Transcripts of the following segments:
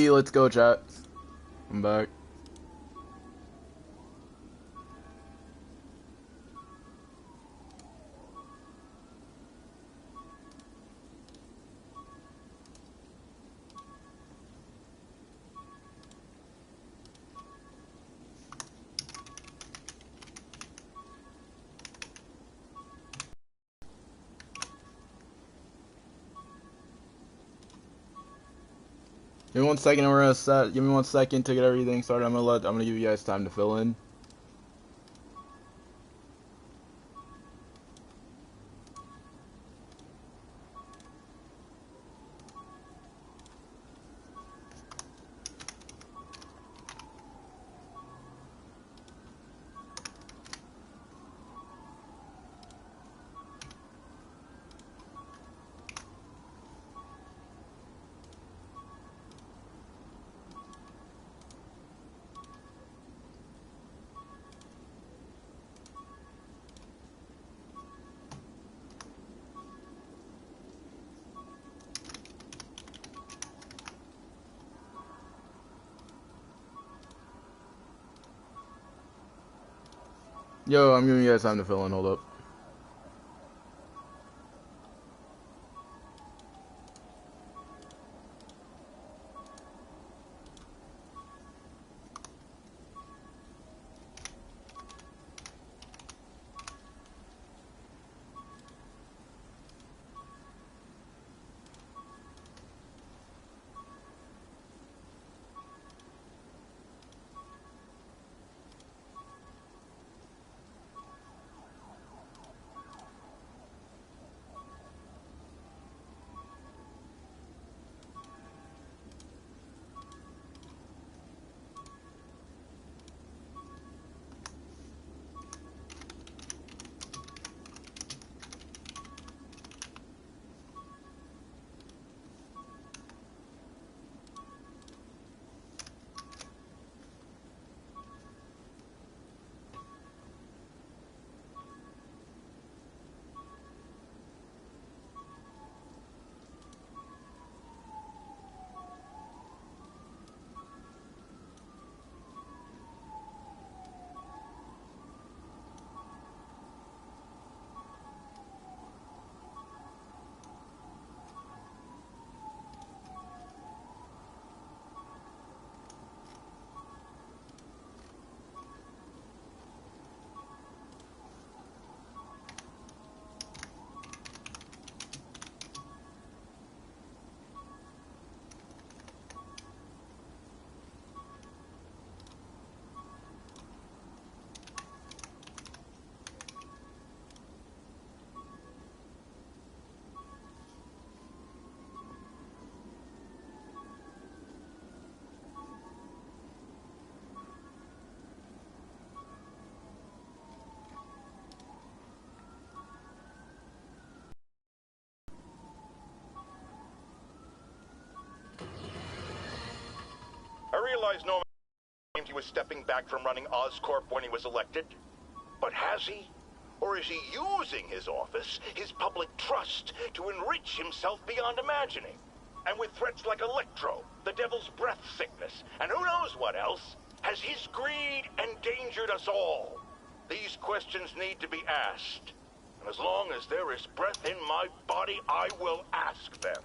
Hey, let's go, chat. I'm back. Give me 1 second, and we're gonna set. Give me 1 second to get everything started. I'm gonna give you guys time to fill in. Yo, I'm giving you guys time to fill in. Hold up. I realize Norman claimed he was stepping back from running Oscorp when he was elected. But has he? Or is he using his office, his public trust, to enrich himself beyond imagining? And with threats like Electro, the Devil's Breath sickness, and who knows what else, has his greed endangered us all? These questions need to be asked. And as long as there is breath in my body, I will ask them.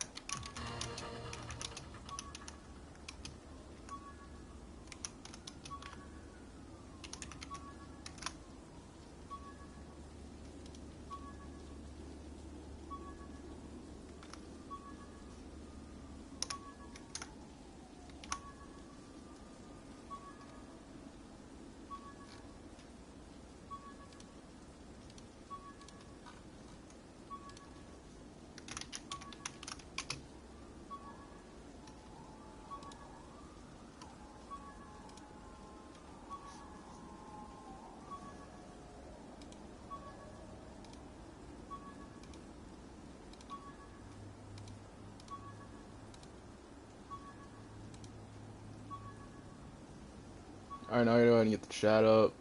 Alright, now I gotta go ahead and get the chat up.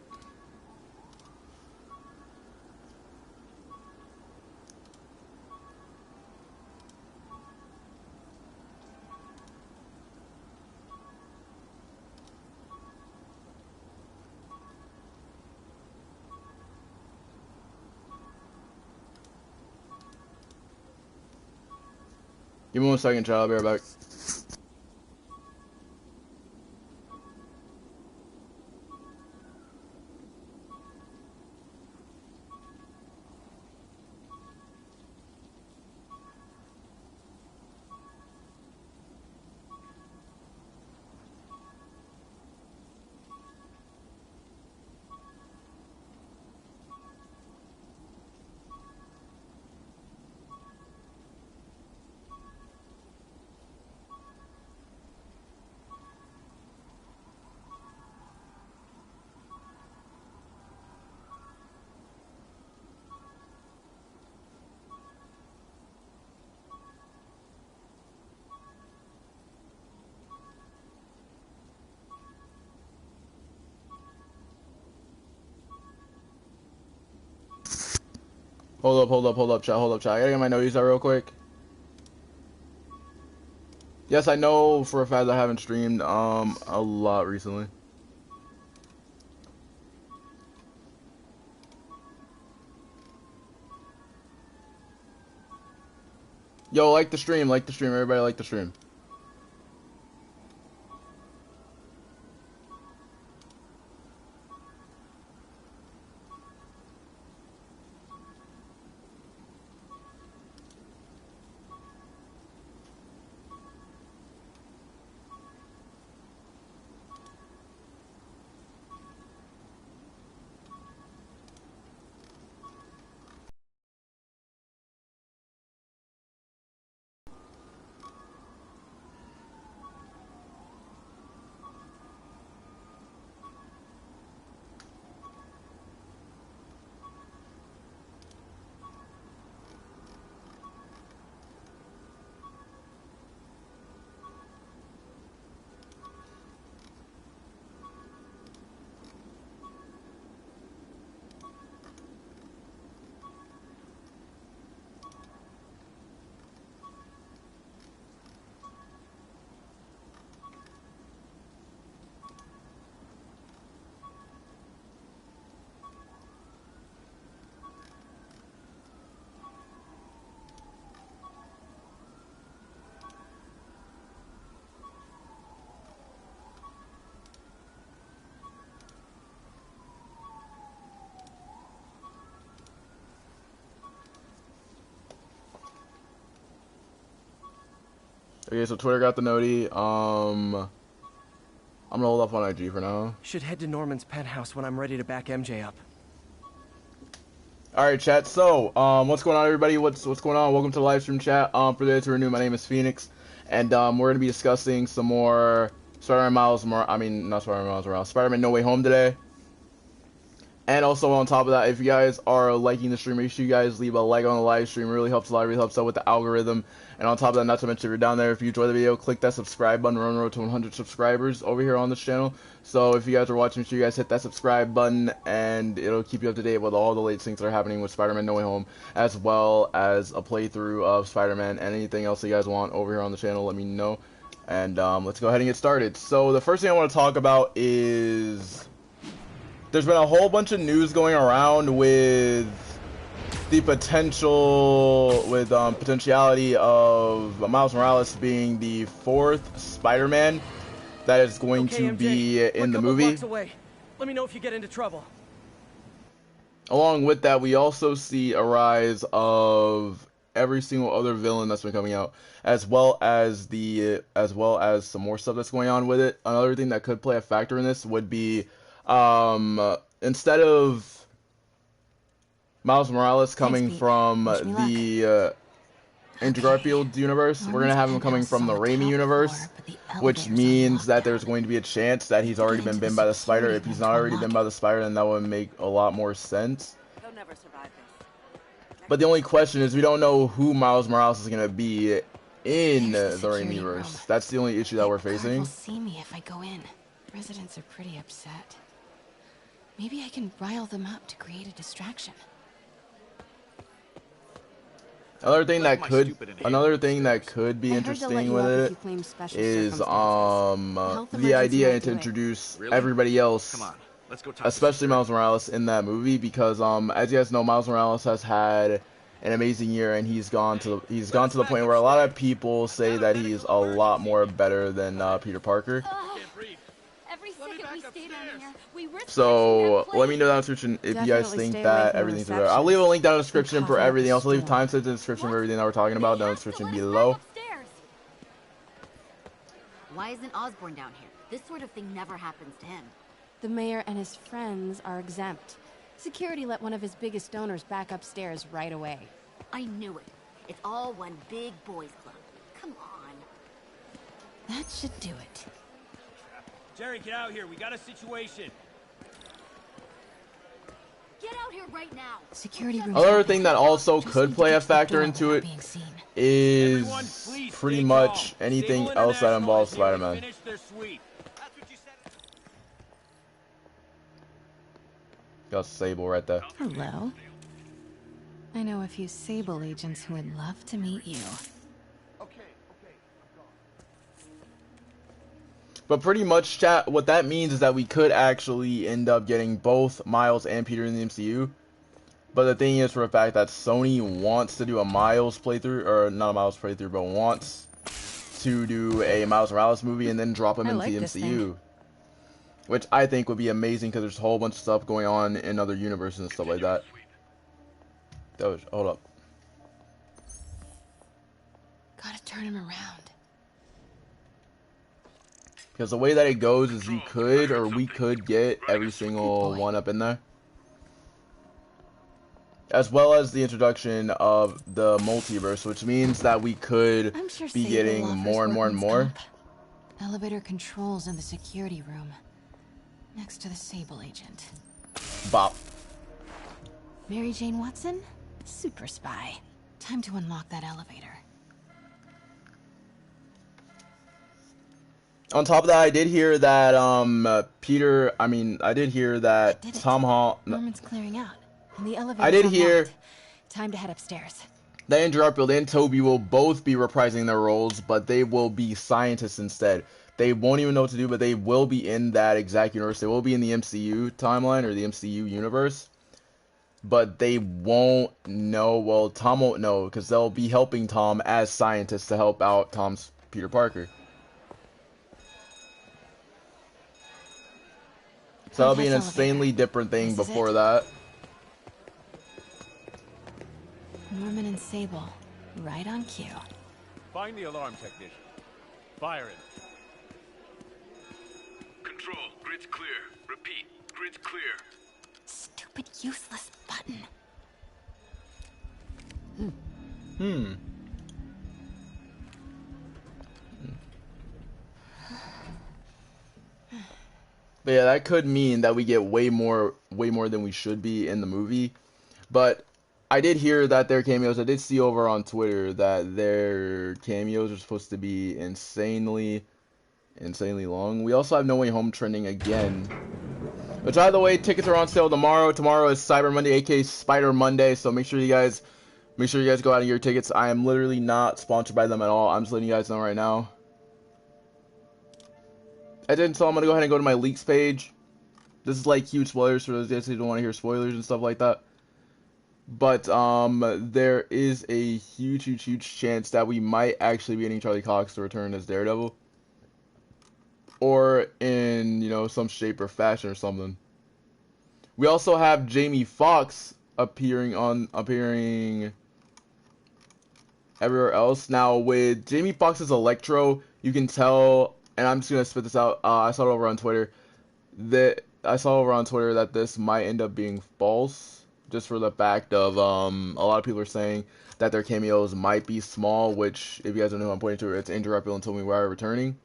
Give me 1 second, chat. I'll be right back. Hold up, chat. Hold up, chat. I gotta get my notes out real quick. Yes, I know for a fact I haven't streamed a lot recently. Yo, like the stream, everybody like the stream. Okay, so Twitter got the noti. I'm gonna hold up on IG for now. Should head to Norman's penthouse when I'm ready to back MJ up. All right, chat. So, what's going on, everybody? What's going on? Welcome to the live stream chat. For those who are new, my name is Phoenix, and we're gonna be discussing some more Spider-Man not Spider-Man Miles Morales, Spider-Man No Way Home today. And also on top of that, if you guys are liking the stream, make sure you guys leave a like on the live stream. It really helps a lot. It really helps out with the algorithm. And on top of that, not to mention, if you're down there, if you enjoy the video, click that subscribe button. We're on the road to 100 subscribers over here on this channel. So if you guys are watching, make sure you guys hit that subscribe button, and it'll keep you up to date with all the latest things that are happening with Spider-Man No Way Home, as well as a playthrough of Spider-Man and anything else that you guys want over here on the channel. Let me know. And let's go ahead and get started. So the first thing I want to talk about is there's been a whole bunch of news going around with the potentiality of Miles Morales being the 4th Spider-Man that is going to be in the movie. Let me know if you get into trouble. Along with that, we also see a rise of every single other villain that's been coming out, as well as some more stuff that's going on with it. Another thing that could play a factor in this would be instead of Miles Morales coming from the Andrew Garfield universe, we're gonna have him coming from the Raimi universe, which means that there's going to be a chance that he's already been bitten by the spider. If he's not already been by the spider, then that would make a lot more sense. But the only question is, we don't know who Miles Morales is gonna be in the Raimi universe. That's the only issue that we're facing. Will see me if I go in. Residents are pretty upset. Maybe I can rile them up to create a distraction. Another thing that could be interesting with it is the idea to introduce everybody else, especially Miles Morales, in that movie, because as you guys know, Miles Morales has had an amazing year, and he's gone to the point where a lot of people say that he's a lot more better than Peter Parker. Every second we stay down here, we risk So let me know down in the description if you guys think that everything's there. I'll leave a link down in the description for everything else. I'll leave timestamps in the description for everything that we're talking about down in the description below. Why isn't Osborn down here? This sort of thing never happens to him. The mayor and his friends are exempt. Security let one of his biggest donors back upstairs right away. I knew it. It's all one big boys club. Come on. That should do it. Jerry, get out here. We got a situation. Get out here right now. Security room. Another thing that also could play a factor into it is pretty much anything else that involves Spider-Man. Got Sable right there. Hello. I know a few Sable agents who would love to meet you. But pretty much, chat, what that means is that we could actually end up getting both Miles and Peter in the MCU. But the thing is, for a fact, that Sony wants to do a Miles playthrough, or not a Miles playthrough, but wants to do a Miles Morales movie and then drop him into the MCU. Which I think would be amazing, because there's a whole bunch of stuff going on in other universes and stuff like that. Hold up. Gotta turn him around. Because the way that it goes is you could, or we could get every single one up in there. As well as the introduction of the multiverse, which means that we could be getting more and more and more. Elevator controls in the security room. Next to the Sable agent. Bop. Mary Jane Watson? Super spy. Time to unlock that elevator. On top of that, I did hear that I did hear that Tom Holland. Norman's clearing out, and the elevator. I did hear. Time to head upstairs. That Andrew Garfield and Toby will both be reprising their roles, but they will be scientists instead. They won't even know what to do, but they will be in that exact universe. They will be in the MCU timeline or the MCU universe, but they won't know. Well, Tom won't know because they'll be helping Tom as scientists to help out Tom's Peter Parker. So that'll be an insanely different thing before that. Norman and Sable, right on cue. Find the alarm technician. Fire it. Control, grid's clear. Repeat, grid's clear. Stupid useless button. But yeah, that could mean that we get way more than we should be in the movie. But I did hear that their cameos, I did see over on Twitter that their cameos are supposed to be insanely long. We also have No Way Home trending again. Which, by the way, tickets are on sale tomorrow. Tomorrow is Cyber Monday, aka Spider Monday. So make sure you guys go out and get your tickets. I am literally not sponsored by them at all. I'm just letting you guys know right now. So I'm gonna go ahead and go to my leaks page. This is like huge spoilers for those guys who don't want to hear spoilers and stuff like that. But there is a huge chance that we might actually be getting Charlie Cox to return as Daredevil, or in some shape or fashion or something. We also have Jamie Foxx appearing everywhere else. Now with Jamie Foxx's Electro, you can tell. And I'm just gonna spit this out. I saw it over on Twitter. That this might end up being false, just for the fact of a lot of people are saying that their cameos might be small. Which, if you guys don't know who I'm pointing to, it's Andrew Garfield and Tobey Maguire returning.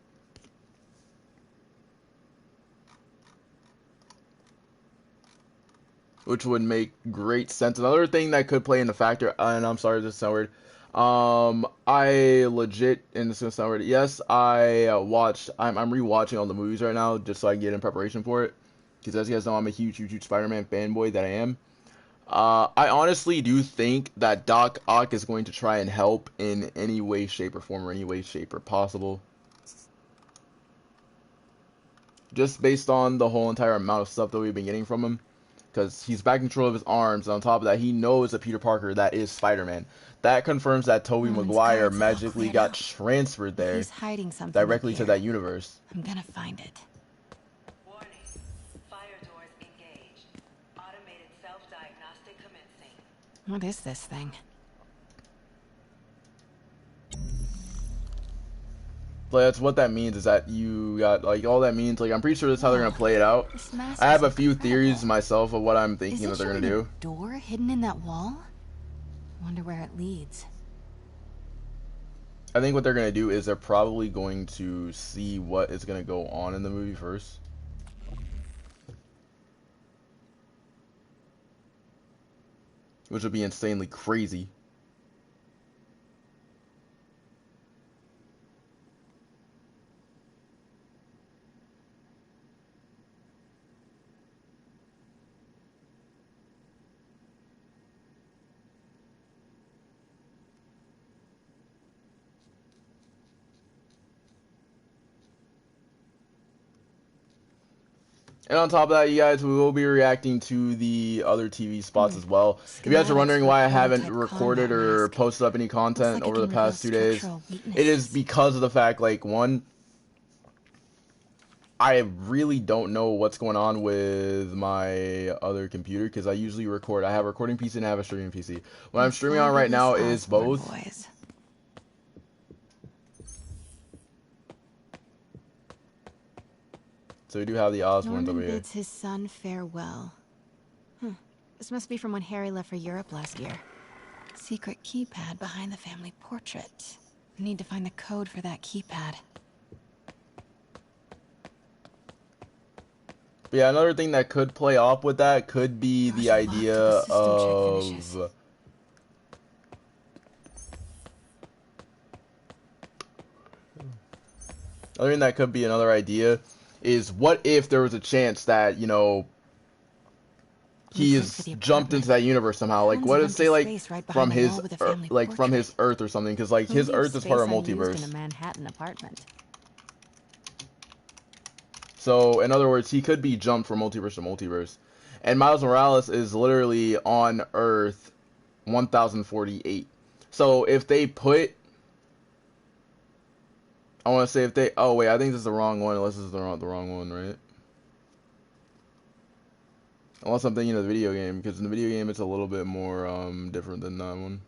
Which would make great sense. Another thing that could play in the factor, and I'm sorry this sounds weird. I legit, and it's gonna sound weird. Yes, I'm rewatching all the movies right now just so I can get in preparation for it. Because as you guys know, I'm a huge Spider-Man fanboy that I am. I honestly do think that Doc Ock is going to try and help in any way, shape, or form, or any way, shape, or possible. Just based on the whole entire amount of stuff that we've been getting from him. because he's back in control of his arms. And on top of that, he knows a Peter Parker that is Spider-Man. That confirms that Tobey Maguire guards are all magically cleared got out. transferred there He's hiding something directly up to here. that universe. I'm gonna find it. Warning. Fire doors engaged. Automated self-diagnostic commencing. What is this thing? But that's what that means, is that you got, like, all that means, like, I'm pretty sure that's how they're gonna play it out. This mask I have is a few incredible. theories myself of what I'm Is thinking it that they're gonna showing do. a door hidden in that wall? Wonder where it leads. I think what they're gonna do is they're probably going to see what is gonna go on in the movie first. Which would be insanely crazy. And on top of that, you guys, we will be reacting to the other TV spots as well. If you guys are wondering why I haven't recorded or posted up any content over the past 2 days, it is because of the fact, like, one, I really don't know what's going on with my other computer, because I usually record. I have a recording PC and I have a streaming PC. What I'm streaming on right now is both. So we do have the Osborns over here. Bids his son farewell. This must be from when Harry left for Europe last year. Secret keypad behind the family portrait. Need to find the code for that keypad. But yeah, another thing that could play off with that could be the idea of... Other thing that could be another idea is, what if there was a chance that, you know, he is jumped into that universe somehow? Like, what if, say, like, from his from his Earth or something, because, like, his Earth is part of multiverse. In a Manhattan apartment. So, in other words, he could be jumped from multiverse to multiverse. And Miles Morales is literally on Earth 1048. So, if they put... I want to say if they... Oh, wait, I think this is the wrong one, unless this is the wrong one, right? Unless I'm thinking of the video game, because in the video game it's a little bit more different than that one.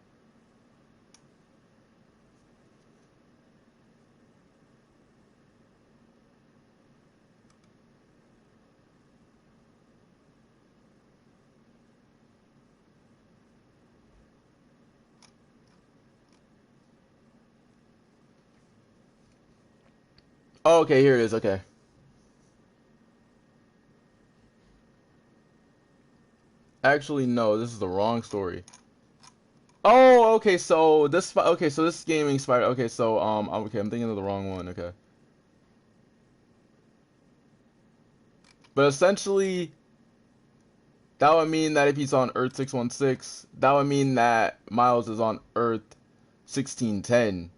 Oh, okay, here it is, okay. Actually, no, this is the wrong story. Oh, okay, so this gaming spider. Okay, so okay, I'm thinking of the wrong one. Okay, but essentially, that would mean that if he's on Earth 616, that would mean that Miles is on Earth 1610.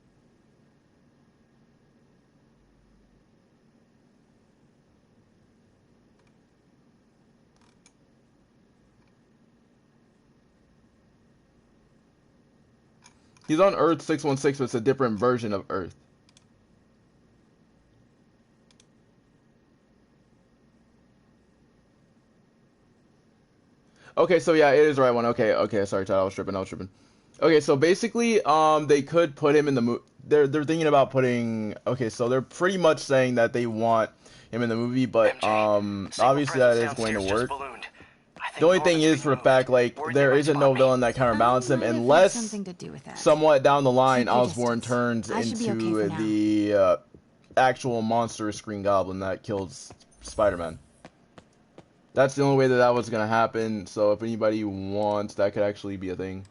He's on Earth 616, but it's a different version of Earth. Okay, so yeah, it is the right one. Okay, sorry, Chad, I was tripping. Okay, so basically, they could put him in the movie. They're thinking about putting. Okay, so they're pretty much saying that they want him in the movie, but obviously that is going to work. The only thing is, for the fact, like, there isn't no villain that counterbalances him, unless somewhat down the line Osborn turns into the actual monstrous Green Goblin that kills Spider-Man. That's the only way that was gonna happen. So if anybody wants, that could actually be a thing.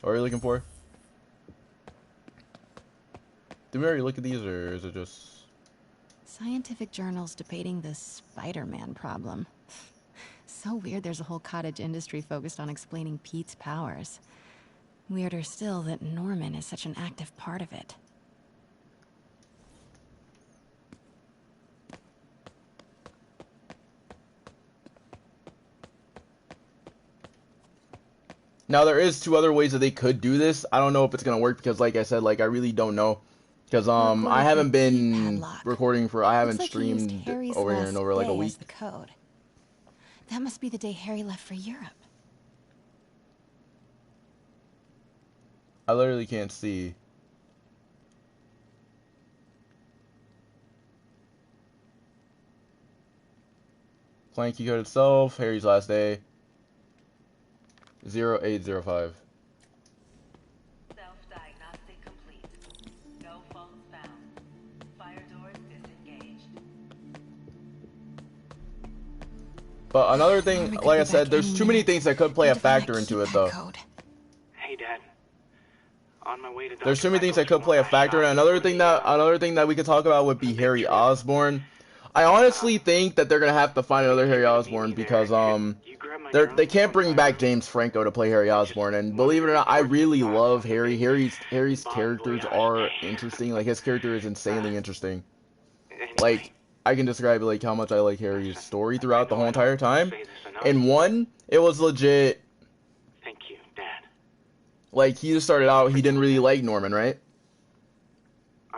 What are you looking for? Did we already look at these, or is it just... Scientific journals debating the Spider-Man problem. So weird there's a whole cottage industry focused on explaining Pete's powers. Weirder still that Norman is such an active part of it. Now there is two other ways that they could do this. I don't know if it's gonna work because, like I said, like I really don't know because I haven't been recording for I haven't streamed over here in over like a week. The code. That must be the day Harry left for Europe. I literally can't see. Client key code itself, Harry's last day. 0805. Self-diagnostic complete. No faults found. Fire doors disengaged. But another thing, like I said, there's too many things that could play a factor into it, though. Hey, Dad. On my way to There's too many things that could play a factor. And another thing that we could talk about would be Harry Osborn. I honestly think that they're gonna have to find another Harry Osborn because they can't bring back James Franco to play Harry Osborn. And believe it or not, I really love Harry. Harry's characters are interesting. Like his character is insanely interesting. Like I can describe like how much I like Harry's story throughout the whole entire time. In one, it was legit. Thank you, Dad. Like he just started out, he didn't really like Norman, right?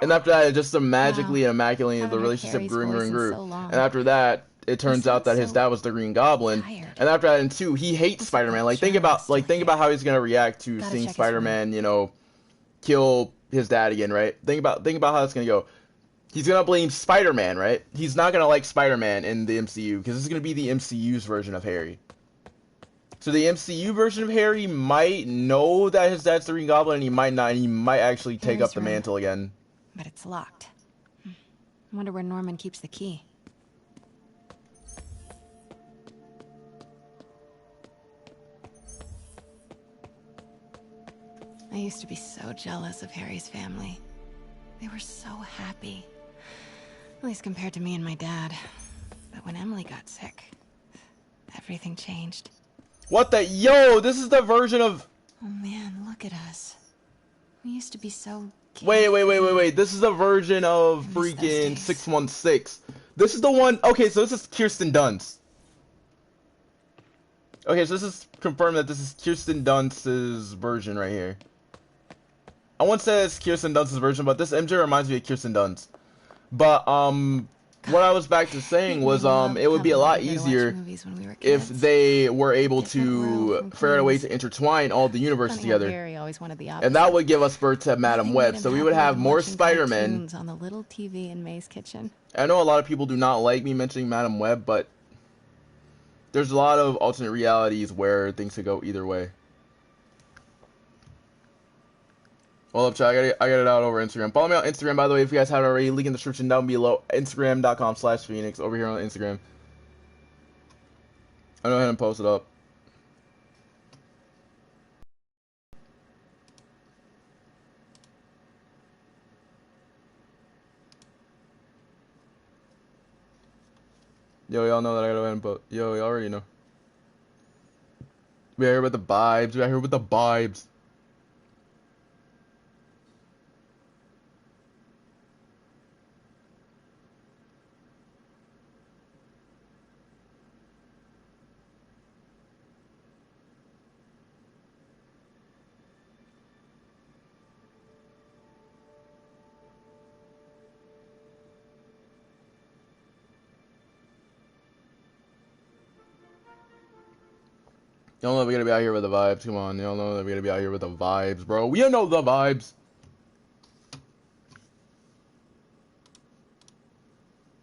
And after that, it just magically and immaculately the relationship grew. And after that, it turns out that his dad was the Green Goblin. And after that, in 2, he hates Spider-Man. Like think about how he's gonna react to seeing Spider-Man, you know, kill his dad again, right? Think about how it's gonna go. He's gonna blame Spider-Man, right? He's not gonna like Spider-Man in the MCU because this is gonna be the MCU's version of Harry. So the MCU version of Harry might know that his dad's the Green Goblin, and he might not. And he might actually take up the mantle again. But it's locked. I wonder where Norman keeps the key. I used to be so jealous of Harry's family. They were so happy. At least compared to me and my dad. But when Emily got sick, everything changed. What the? Yo, this is the version of... Oh man, look at us. We used to be so... Wait. This is the version of freaking 616. This is the one... Okay, so this is Kirsten Dunst. Okay, so this is confirmed that this is Kirsten Dunst's version right here. I won't say it's Kirsten Dunst's version, but this MJ reminds me of Kirsten Dunst. But, what I was back to saying was, it would be a lot easier if they were able to figure out a way to intertwine all the universes together. And that would give us birth to Madam Web, so we would have more Spider-Man. On the little TV in May's kitchen. I know a lot of people do not like me mentioning Madam Web, but there's a lot of alternate realities where things could go either way. Well, up, chat, I got it out over Instagram. Follow me on Instagram, by the way, if you guys haven't already. Link in the description down below. Instagram.com/Phoenix over here on Instagram. I'll go ahead and post it up. Yo, y'all know that I gotta go ahead and post. Yo, y'all already know. We out here with the vibes. We out here with the vibes. Y'all know we gotta be out here with the vibes. Come on, y'all know that we gotta be out here with the vibes, bro. We know the vibes.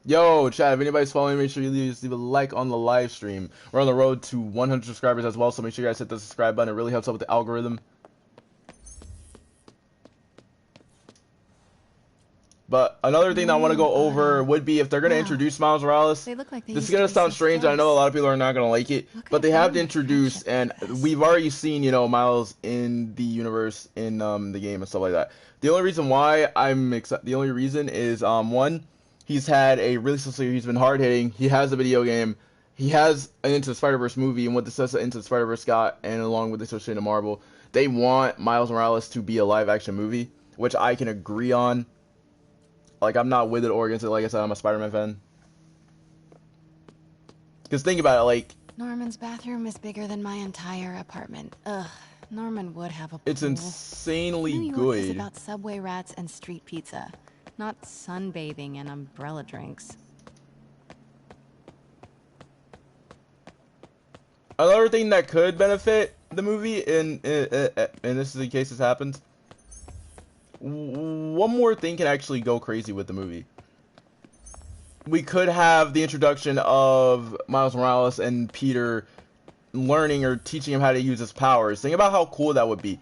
Yo, chat, if anybody's following me, make sure you leave a like on the live stream. We're on the road to 100 subscribers as well, so make sure you guys hit the subscribe button. It really helps out with the algorithm. But another thing that I want to go over would be if they're going to introduce Miles Morales. This is going to sound strange. I know a lot of people are not going to like it. But they have to introduce, and we've already seen, you know, Miles in the universe, in the game and stuff like that. The only reason why I'm excited, the only reason is, one, he's had a really successful, he's been hard-hitting, he has a video game, he has an Into the Spider-Verse movie, and what the success of Into the Spider-Verse got, and along with the associated Marvel, they want Miles Morales to be a live-action movie, which I can agree on. Like, I'm not with it or against it. Like I said, I'm a Spider-Man fan. Because think about it, like... Norman's bathroom is bigger than my entire apartment. Ugh. Norman would have a pool. It's insanely New York is good. about subway rats and street It's pizza, insanely not sunbathing and umbrella drinks. Another thing that could benefit the movie, and this is in case this happens, one more thing can actually go crazy with the movie. We could have the introduction of Miles Morales and Peter learning or teaching him how to use his powers. Think about how cool that would be.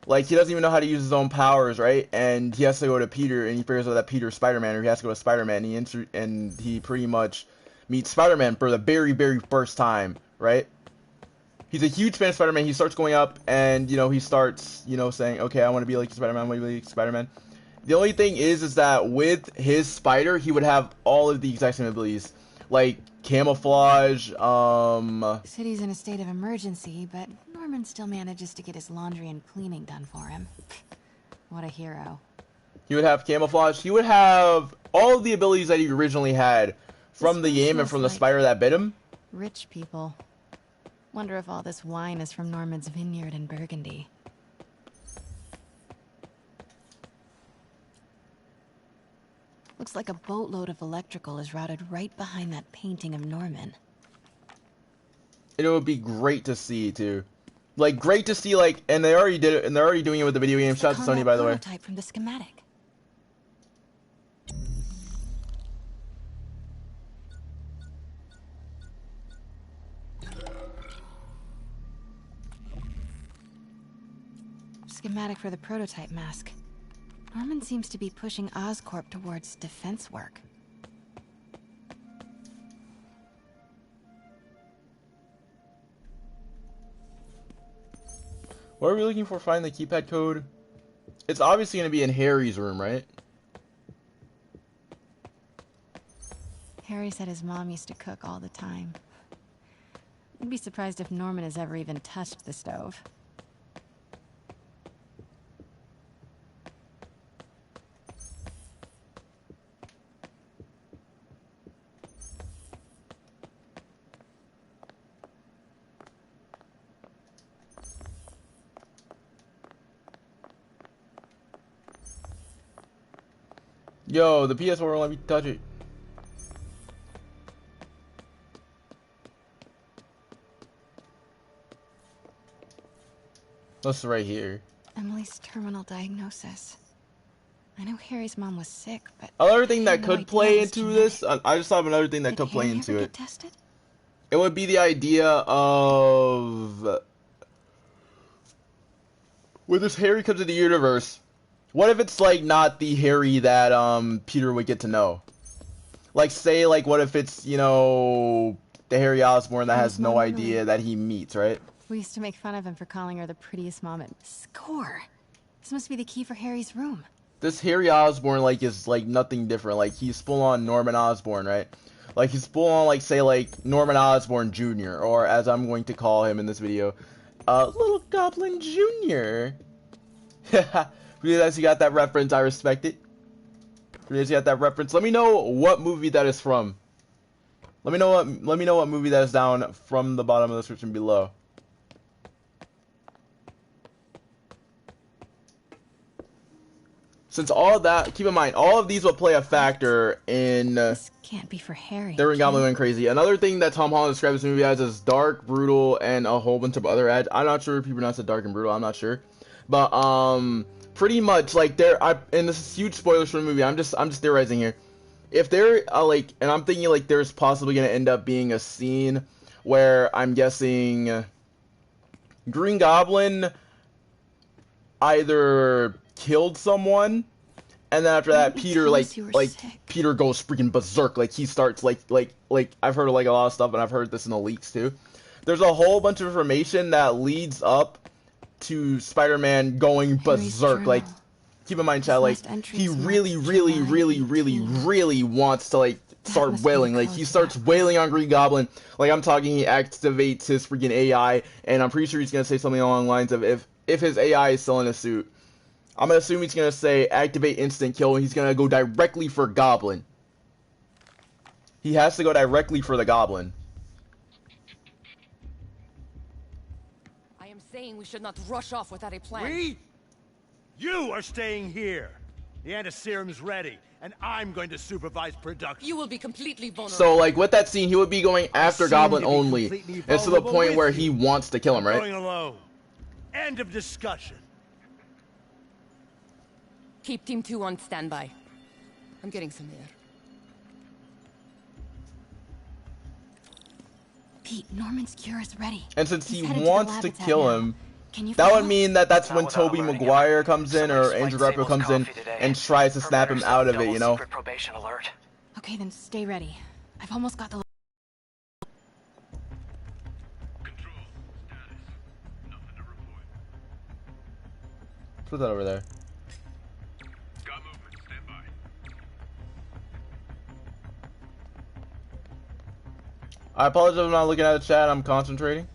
Like, he doesn't even know how to use his own powers, right? And he has to go to Peter, and he figures out that Peter's Spider-Man, or he has to go to Spider-Man, and he pretty much meets Spider-Man for the very, very first time, right? He's a huge fan of Spider-Man. He starts going up, and, you know, he starts, you know, saying, okay, I want to be like Spider-Man, I want to be like Spider-Man. The only thing is that with his spider, he would have all of the exact same abilities. Like, camouflage, City's in a state of emergency, but Norman still manages to get his laundry and cleaning done for him. What a hero. He would have camouflage. He would have all of the abilities that he originally had from the game and from the spider that bit him. Rich people. Wonder if all this wine is from Norman's vineyard in Burgundy. Looks like a boatload of electrical is routed right behind that painting of Norman. And it would be great to see too. Like, great to see, like, and they already did it, and they're already doing it with the video game. Shout out to Sony, by the way. Prototype from the schematic. Schematic for the prototype mask. Norman seems to be pushing Oscorp towards defense work. What are we looking for? Find the keypad code. It's obviously going to be in Harry's room, right? Harry said his mom used to cook all the time. I'd be surprised if Norman has ever even touched the stove. Yo, the PS4 won't let me touch it. That's right here. Emily's terminal diagnosis. I know Harry's mom was sick, but another thing that could play into this, I just thought of another thing that could play into it. Tested? It would be the idea of when this Harry comes into the universe. What if it's like not the Harry that Peter would get to know? Like, say, like, what if it's, you know, the Harry Osborn that has no idea that he meets, right? We used to make fun of him for calling her the prettiest mom at Score. This must be the key for Harry's room. This Harry Osborn, like, is like nothing different. Like, he's full on Norman Osborn, right? Like, he's full on, like, say, like, Norman Osborn Jr., or as I'm going to call him in this video, Little Goblin Jr. As you got that reference, I respect it. As you got that reference, let me know what movie that is from. Let me know what movie that is down from the bottom of the description below. Since all of that, keep in mind, all of these will play a factor in this can't be for Harry. They're Goblin going crazy. Another thing that Tom Holland describes this movie as is dark, brutal, and a whole bunch of other ads. I'm not sure if he pronounced it dark and brutal. I'm not sure, but pretty much like and this is huge spoilers for the movie. I'm just theorizing here. If there like, and I'm thinking like there's possibly gonna end up being a scene where I'm guessing Green Goblin either killed someone, and then after that Peter Peter goes freaking berserk. Like, he starts like I've heard like a lot of stuff, and I've heard this in the leaks too. There's a whole bunch of information that leads up to Spider-Man going berserk. Like, keep in mind, chat, like, he really wants to like start wailing. Like, he starts wailing on Green Goblin. Like, I'm talking, he activates his freaking AI, and I'm pretty sure he's gonna say something along the lines of if his AI is still in a suit. I'm gonna assume he's gonna say activate instant kill, and he's gonna go directly for Goblin. He has to go directly for the Goblin. I am saying we should not rush off without a plan. We? You are staying here. The antiserum's ready, and I'm going to supervise production. You will be completely vulnerable. So, like, with that scene, he would be going after Goblin only. It's to the point where he you. wants to kill him, right? Going alone. End of discussion. Keep Team 2 on standby. I'm getting some air. Pete, Norman's cure is ready. And since he He's headed to the wants lab to it's at kill now. him, Can you that follow? would mean that that's Not when without Tobey alerting Maguire him. comes in, Somebody or Andrew spiked Garfield Sable's comes in, coffee today. and tries to snap him Perimeter's out of it, double you know? secret probation alert. Okay, then stay ready. I've almost got the... Control. Status. Nothing to report. Put that over there. Got movement. Stand by. I apologize if I'm not looking at the chat, I'm concentrating.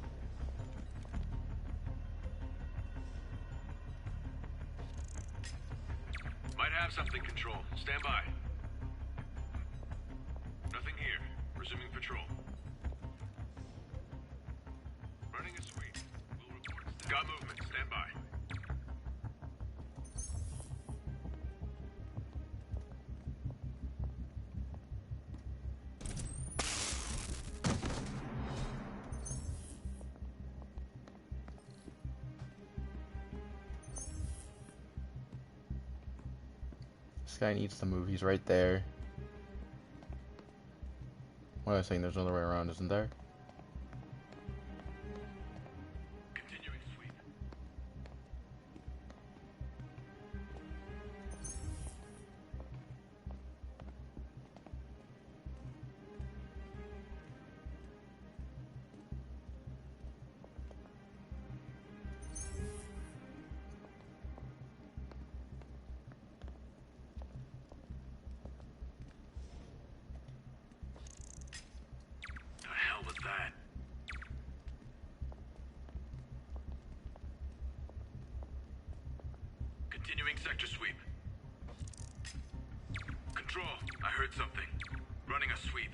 Might have something, Control. Stand by. Nothing here. Resuming patrol. Running a sweep. We'll report status. Got movement. Stand by. This guy needs to move, he's right there. What am I saying? There's another way around, isn't there? Continuing sweep. The hell was that? Continuing sector sweep. Control, I heard something. Running a sweep.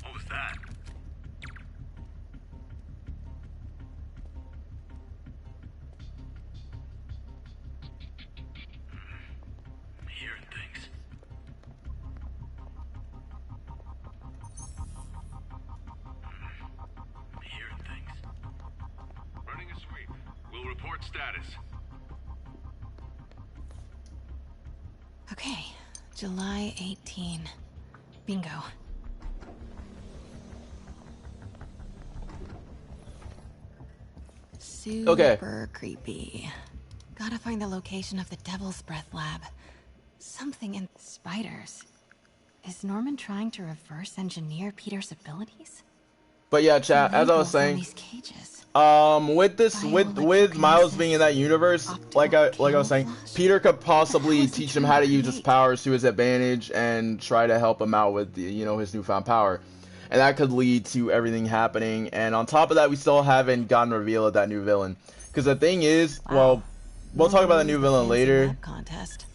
What was that? I'm hearing things. I'm hearing things. Running a sweep. We'll report status. Okay, July 18. Bingo. Super creepy. Gotta find the location of the Devil's Breath lab. Something in spiders. Is Norman trying to reverse engineer Peter's abilities? But yeah, chat, as I was saying, These cages. with this, with Miles being in that universe, like I was saying, Peter could possibly teach him how to use his powers to his advantage and try to help him out with, you know, his newfound power. And that could lead to everything happening. And on top of that, we still haven't gotten a reveal of that new villain. Because the thing is, well, we'll talk about the new villain later. Contest.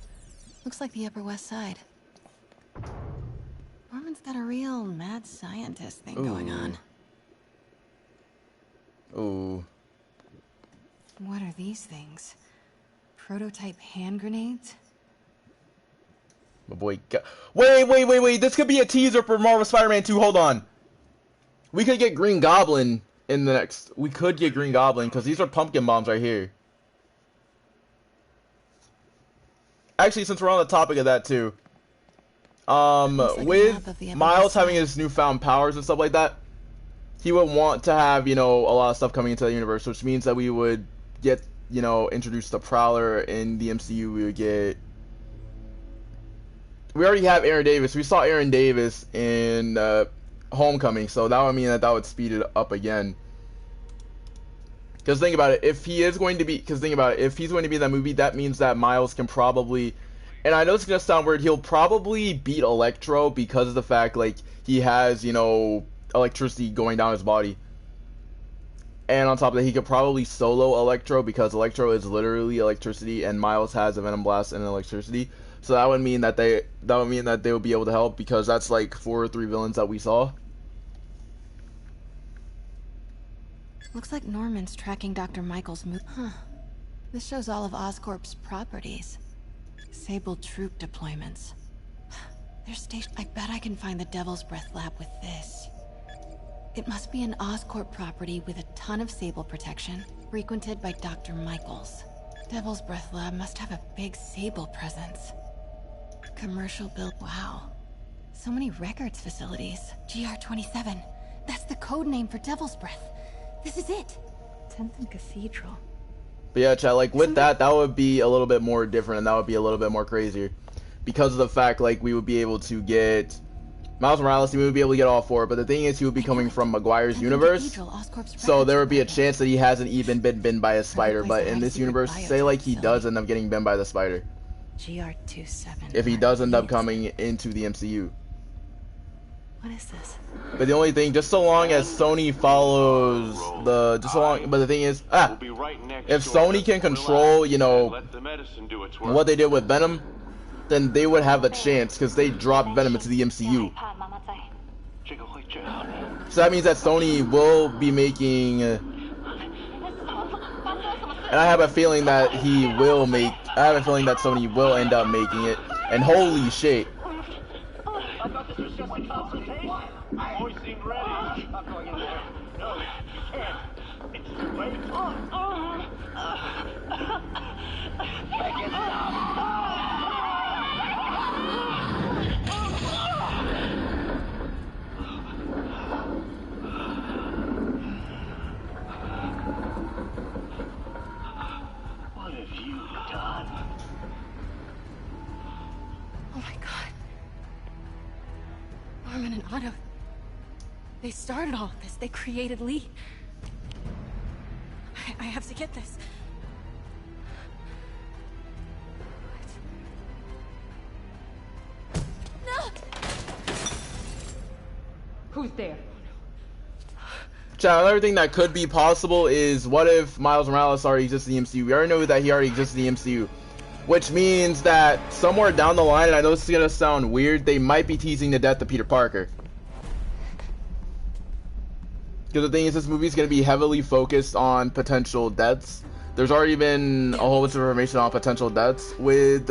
Looks like the Upper West Side. Norman's got a real mad scientist thing going on. Ooh. What are these things? Prototype hand grenades? My boy, wait! This could be a teaser for Marvel Spider-Man 2. Hold on. We could get Green Goblin in the next. We could get Green Goblin because these are pumpkin bombs right here. Actually, since we're on the topic of that too, with Miles having his newfound powers and stuff like that, he would want to have, you know, a lot of stuff coming into the universe, which means that we would get, you know, introduced to Prowler in the MCU. We would get. We already have Aaron Davis. We saw Aaron Davis in Homecoming, so that would mean that would speed it up again. Because think about it, if he is going to be, if he's going to be in that movie, that means that Miles can probably, and I know it's gonna sound weird, he'll probably beat Electro because of the fact, like, he has, you know, electricity going down his body. And on top of that, he could probably solo Electro because Electro is literally electricity, and Miles has a Venom Blast and electricity. So that would mean that they would be able to help because that's like 4 or 3 villains that we saw. Looks like Norman's tracking Dr. Michael's move. Huh. This shows all of Oscorp's properties. Sable troop deployments. They're stationed. I bet I can find the Devil's Breath lab with this. It must be an Oscorp property with a ton of Sable protection, frequented by Dr. Michaels. Devil's Breath lab must have a big Sable presence. Commercial build. Wow. So many records facilities. GR27. That's the code name for Devil's Breath. This is it. 10th and Cathedral. But yeah, chat, like with that would be a little bit more different, and that would be a little bit more crazier. Because of the fact, like, we would be able to get Miles Morales, we would be able to get all four, but the thing is, he would be coming from Maguire's universe, so there would be a chance that he hasn't even been bitten by a spider, but in this universe, say like he does end up getting bitten by the spider. GR27. If he does end up coming into the MCU. What is this? But the only thing, just so long as Sony follows but the thing is, if Sony can control, you know, what they did with Venom, then they would have a chance, because they dropped Venom into the MCU. So that means that Sony will be making, and I have a feeling that Sony will end up making it, and holy shit. What have you done? Oh my god. Norman and Otto. They started all of this. They created Lee. I have to get this. What? No! Who's there? Chat, another thing that could be possible is, what if Miles Morales already exists in the MCU? We already know that he already exists in the MCU. Which means that somewhere down the line, and I know this is going to sound weird, they might be teasing the death of Peter Parker. Because the thing is, this movie is going to be heavily focused on potential deaths. There's already been a whole bunch of information on potential deaths with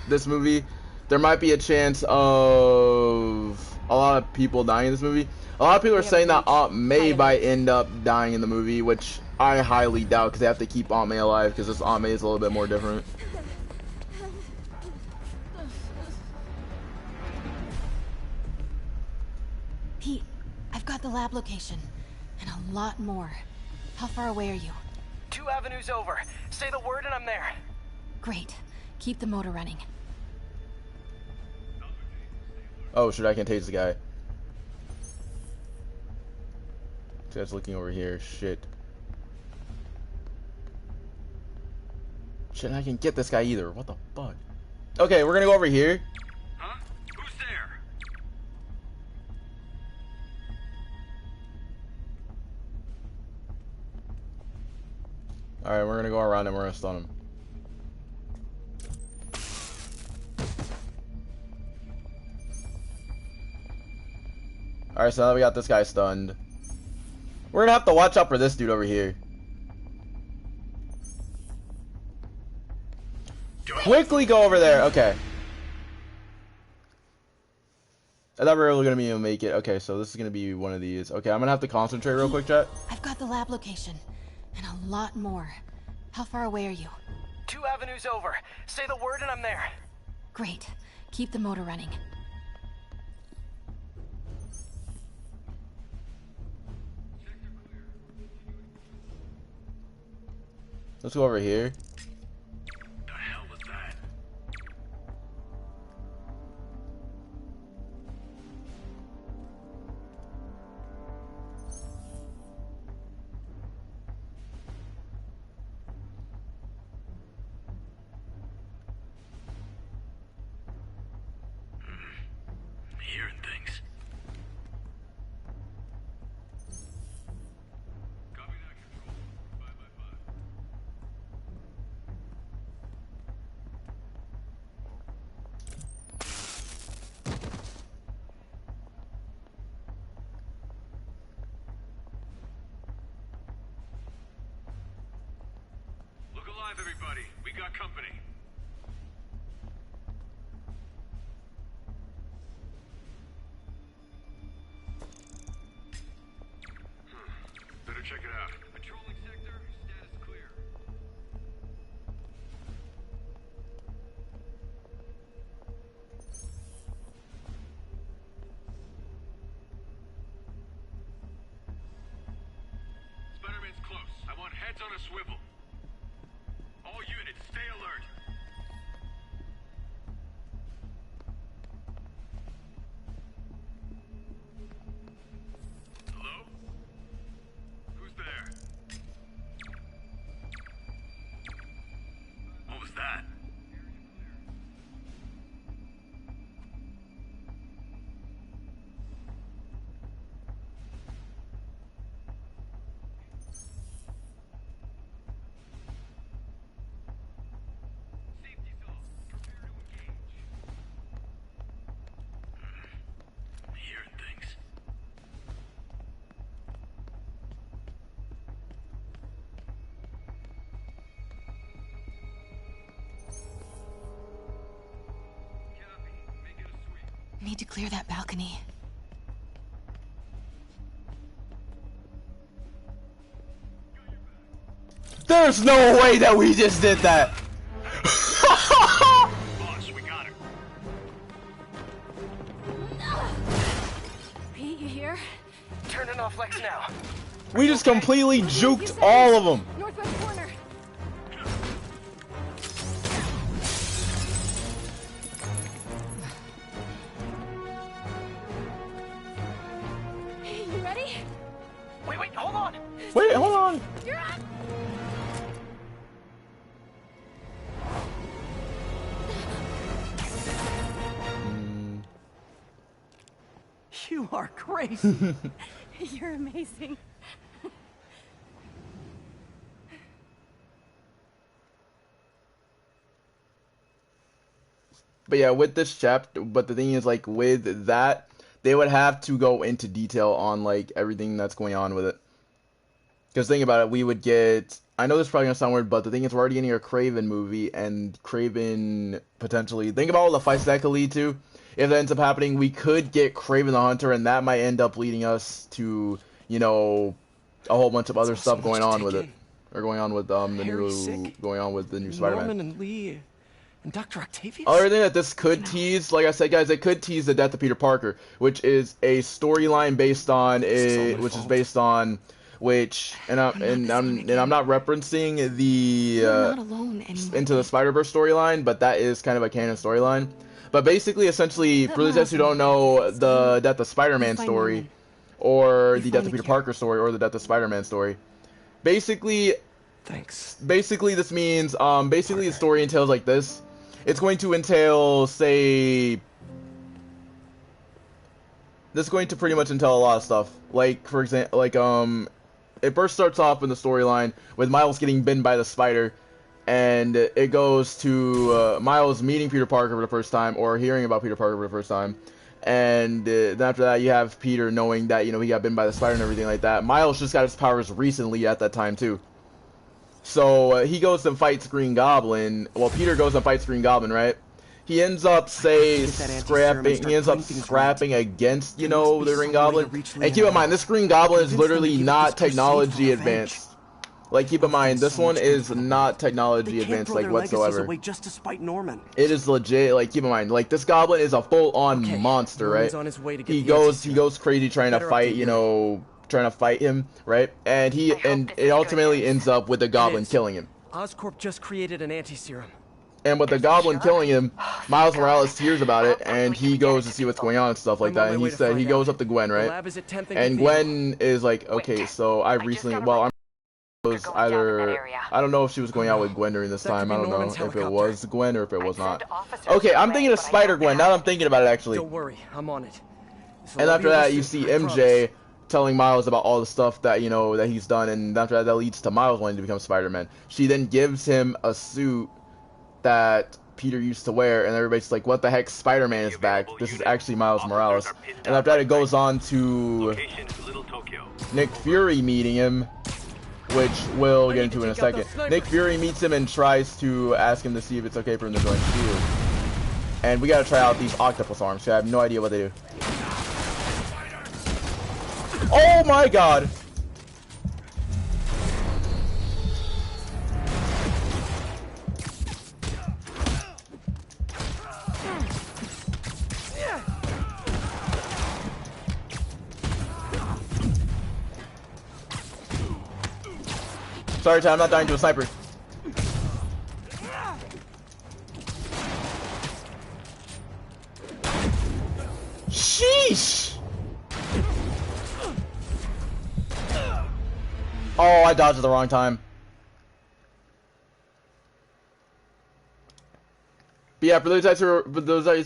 this movie. There might be a chance of a lot of people dying in this movie. A lot of people are saying that Aunt May might end up dying in the movie, which I highly doubt, because they have to keep Aunt May alive, because this Aunt May is a little bit more different. Pete, I've got the lab location. And a lot more. How far away are you? 2 avenues over. Say the word and I'm there. Great. Keep the motor running. Oh shit, I can tase the guy. This guy's looking over here. Shit. Shit, I can't get this guy either. What the fuck? Okay, we're gonna go over here. Huh? Who's there? Alright, we're gonna go around and we're gonna stun him. Alright, so now that we got this guy stunned, we're gonna have to watch out for this dude over here. Quickly go over there. Okay. I thought we were gonna be able to make it. Okay, so this is gonna be one of these. Okay, I'm gonna have to concentrate real quick, chat. I've got the lab location. And a lot more. How far away are you? 2 avenues over. Say the word and I'm there. Great. Keep the motor running. Let's go over here. The hell was that? Hearing things. Copy that, Control. 5 by 5. path, everybody. We got company. Better check it out. Patrolling sector, status clear. Spider-Man's close. I want heads on a swivel. All units, stay alert. Hello? Who's there? What was that? Safety's off. Prepare to engage. I'm hearing things. Copy. Make it a sweep. Need to clear that balcony. There's no way that we just did that. Boss, we got him. Pete, you here? Turning off Lex now. We just completely juked all of them. Northwest corner. You ready? Wait, hold on. Wait, hold on. You're up. You are crazy. You're amazing. But yeah, with this chapter, but the thing is, like, with that, they would have to go into detail on, like, everything that's going on with it. Because think about it, we would get, I know this is probably gonna sound weird, but the thing is, we're already getting a Kraven movie, and Kraven potentially, think about all the fights that could lead to. If that ends up happening, we could get Kraven the Hunter, and that might end up leading us to, you know, a whole bunch of other stuff going on with it. Or going on with the new Spider-Man. Norman and Lee and Dr. Octavius? Other thing that this could tease, like I said, guys, it could tease the death of Peter Parker, which is a storyline based on I'm not referencing the not alone anymore. Into the Spider-Verse storyline, but that is kind of a canon storyline. But basically, essentially, for those guys who don't know the death of Spider-Man story, or the death of Peter Parker story, or the death of Spider-Man story, basically, this means basically the story entails like this. It's going to entail, say, this is going to pretty much entail a lot of stuff. Like, for example, like, it first starts off in the storyline with Miles getting bitten by the spider, and it goes to Miles meeting Peter Parker for the first time, or hearing about Peter Parker for the first time, and then after that you have Peter knowing that, you know, he got bitten by the spider and everything like that. Miles just got his powers recently at that time too. So he goes and fights Green Goblin. Well, Peter goes and fights Green Goblin, right? He ends up scrapping against, you know, the Green Goblin. And keep in mind, this Green Goblin is literally not technology advanced. Like, keep in mind, this one is not technology advanced, like, whatsoever. Just to spite Norman. It is legit, like, keep in mind, like, this Goblin is a full-on monster, right? He goes crazy trying to fight, you know, him, right? And it ultimately ends up with the Goblin killing him. Oscorp just created an anti-serum. And with the Goblin killing him, Miles Morales hears about it, and he goes to see what's going on and stuff like that. And he goes up to Gwen, right? And Gwen is like, okay, so I don't know if she was going out with Gwen during this time. I don't know if it was Gwen or if it was not. Okay, I'm thinking of Spider-Gwen. Now that I'm thinking about it, actually. Don't worry, I'm on it. And after that, you see MJ telling Miles about all the stuff that, you know, that he's done, and after that leads to Miles wanting to become Spider-Man. She then gives him a suit that Peter used to wear, and everybody's like, what the heck, Spider-Man is back. This is actually Miles Morales. And after that, it goes on to Nick Fury meeting him, which we'll get into in a second. Nick Fury meets him and tries to ask him to see if it's okay for him to join S.H.I.E.L.D. And we gotta try out these octopus arms, so I have no idea what they do. Oh my god! Sorry, Chad, I'm not dying to a sniper. Sheesh! Oh, I dodged at the wrong time. But yeah, for those guys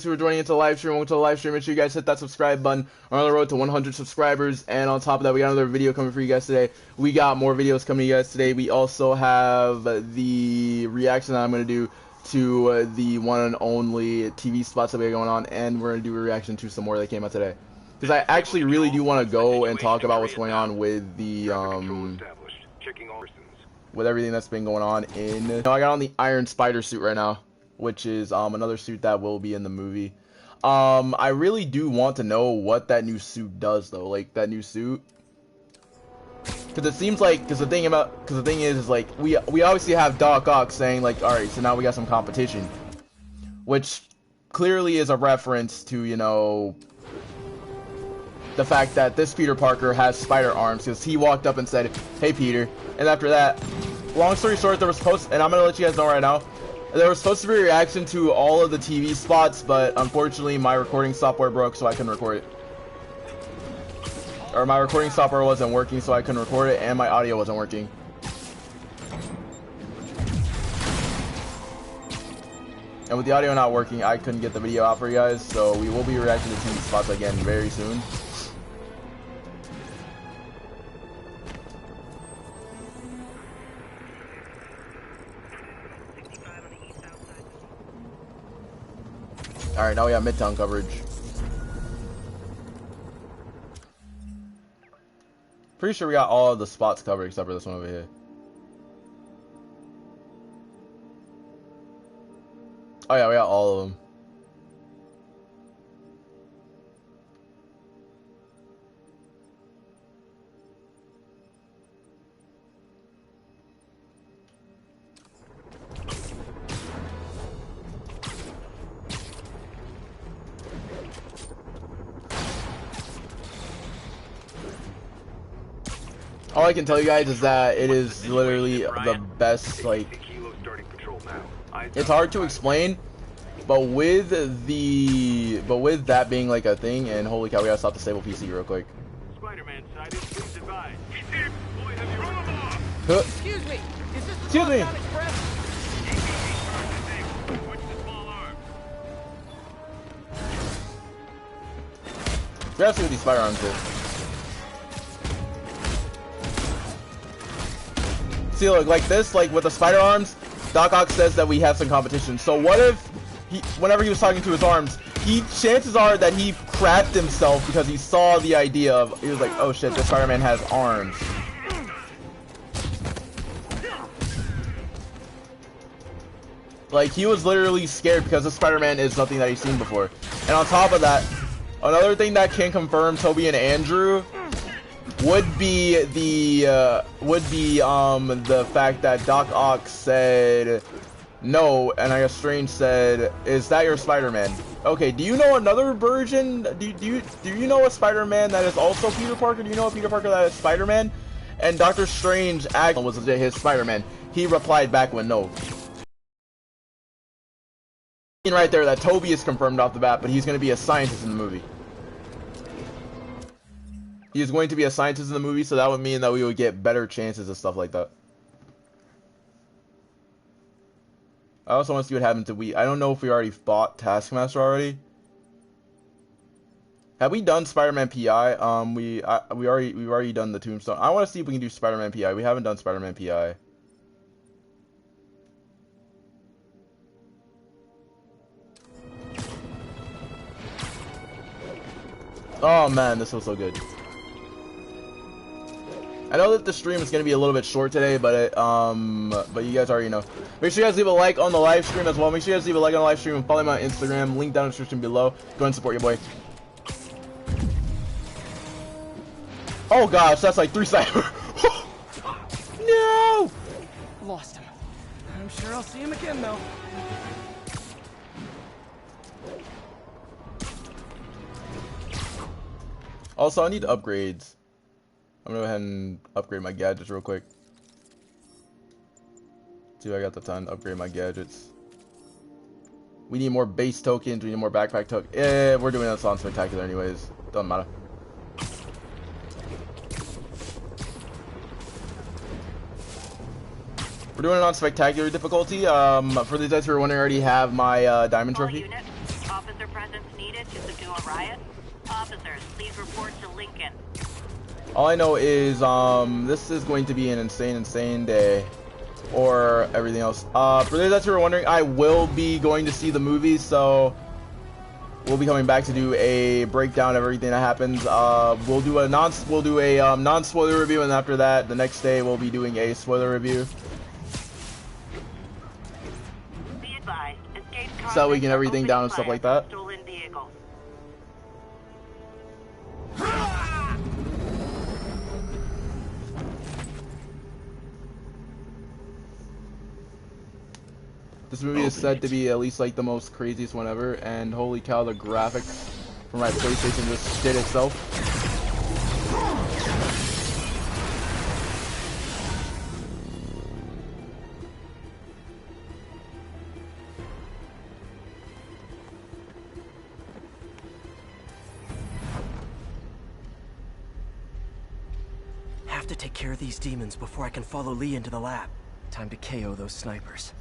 who are joining into the live stream, welcome to the live stream. Make sure you guys hit that subscribe button. We're on the road to 100 subscribers, and on top of that, we got another video coming for you guys today. We got more videos coming to you guys today. We also have the reaction that I'm going to do to the one and only TV spots that we got going on, and we're going to do a reaction to some more that came out today. Because I actually really do want to go and talk about what's going on with the, with everything that's been going on in... I got on the Iron Spider suit right now, which is another suit that will be in the movie. I really do want to know what that new suit does, though. Like, that new suit. Because it seems like, because the thing is like, we obviously have Doc Ock saying, like, alright, so now we got some competition. Which clearly is a reference to, you know, the fact that this Peter Parker has spider arms, because he walked up and said, hey, Peter. And after that, long story short, there was and I'm going to let you guys know right now, there was supposed to be a reaction to all of the TV spots, but unfortunately my recording software broke, so I couldn't record it. Or my recording software wasn't working, so I couldn't record it, and my audio wasn't working. And with the audio not working, I couldn't get the video out for you guys, so we will be reacting to TV spots again very soon. Alright, now we have Midtown coverage. Pretty sure we got all of the spots covered except for this one over here. Oh yeah, we got all of them. All I can tell you guys is that it is literally the best, like, it's hard to explain, but with that being like a thing, and holy cow, we gotta stop the stable PC real quick. Spider-Man sighted, please advise. Boys, have you run them off? Excuse me, is this the Excuse me. Downtown Express? Switch to small arms. We gotta see what these spider arms do. See, look, like this, like with the spider arms, Doc Ock says that we have some competition. So what if whenever he was talking to his arms, chances are that he crapped himself because he saw the idea of, he was like, oh shit, this Spider-Man has arms. Like, he was literally scared because this Spider-Man is something that he's seen before. And on top of that, another thing that can confirm Toby and Andrew would be the fact that Doc Ock said no, and I guess Strange said, "Is that your Spider-Man?" Okay, do you know another version? Do you know a Spider-Man that is also Peter Parker? Do you know a Peter Parker that is Spider-Man? And Doctor Strange was his Spider-Man. He replied back with no. Right there, that Toby is confirmed off the bat, but he's going to be a scientist in the movie. He is going to be a scientist in the movie, so that would mean that we would get better chances and stuff like that. I also want to see what happens if I don't know if we already fought Taskmaster already. Have we done Spider-Man PI? We've already done the Tombstone. I want to see if we can do Spider-Man PI. We haven't done Spider-Man PI. Oh man, this was so good. I know that the stream is gonna be a little bit short today, but you guys already know. Make sure you guys leave a like on the live stream as well. Make sure you guys leave a like on the live stream and follow me on Instagram. Link down in the description below. Go ahead and support your boy. Oh gosh, that's like 3 seconds. No! Lost him. I'm sure I'll see him again, though. Also, I need upgrades. I'm gonna go ahead and upgrade my gadgets real quick. Dude, I got the time to upgrade my gadgets. We need more base tokens, we need more backpack tokens. Yeah, we're doing this on Spectacular anyways. Doesn't matter. We're doing it on Spectacular difficulty. For these guys who are wondering, I already have my diamond All trophy. units, officer presence needed to subdue a riot. Officers, please report to Lincoln. All I know is this is going to be an insane day, or everything else. For those that who are wondering, I will be going to see the movies, so we'll be coming back to do a breakdown of everything that happens. We'll do a non-spoiler review, and after that, the next day we'll be doing a spoiler review. Be advised, escape So we can everything down and stuff like that. Stolen vehicles. This movie is said to be at least like the most craziest one ever, and holy cow, the graphics from my PlayStation just did itself. Have to take care of these demons before I can follow Lee into the lab. Time to KO those snipers.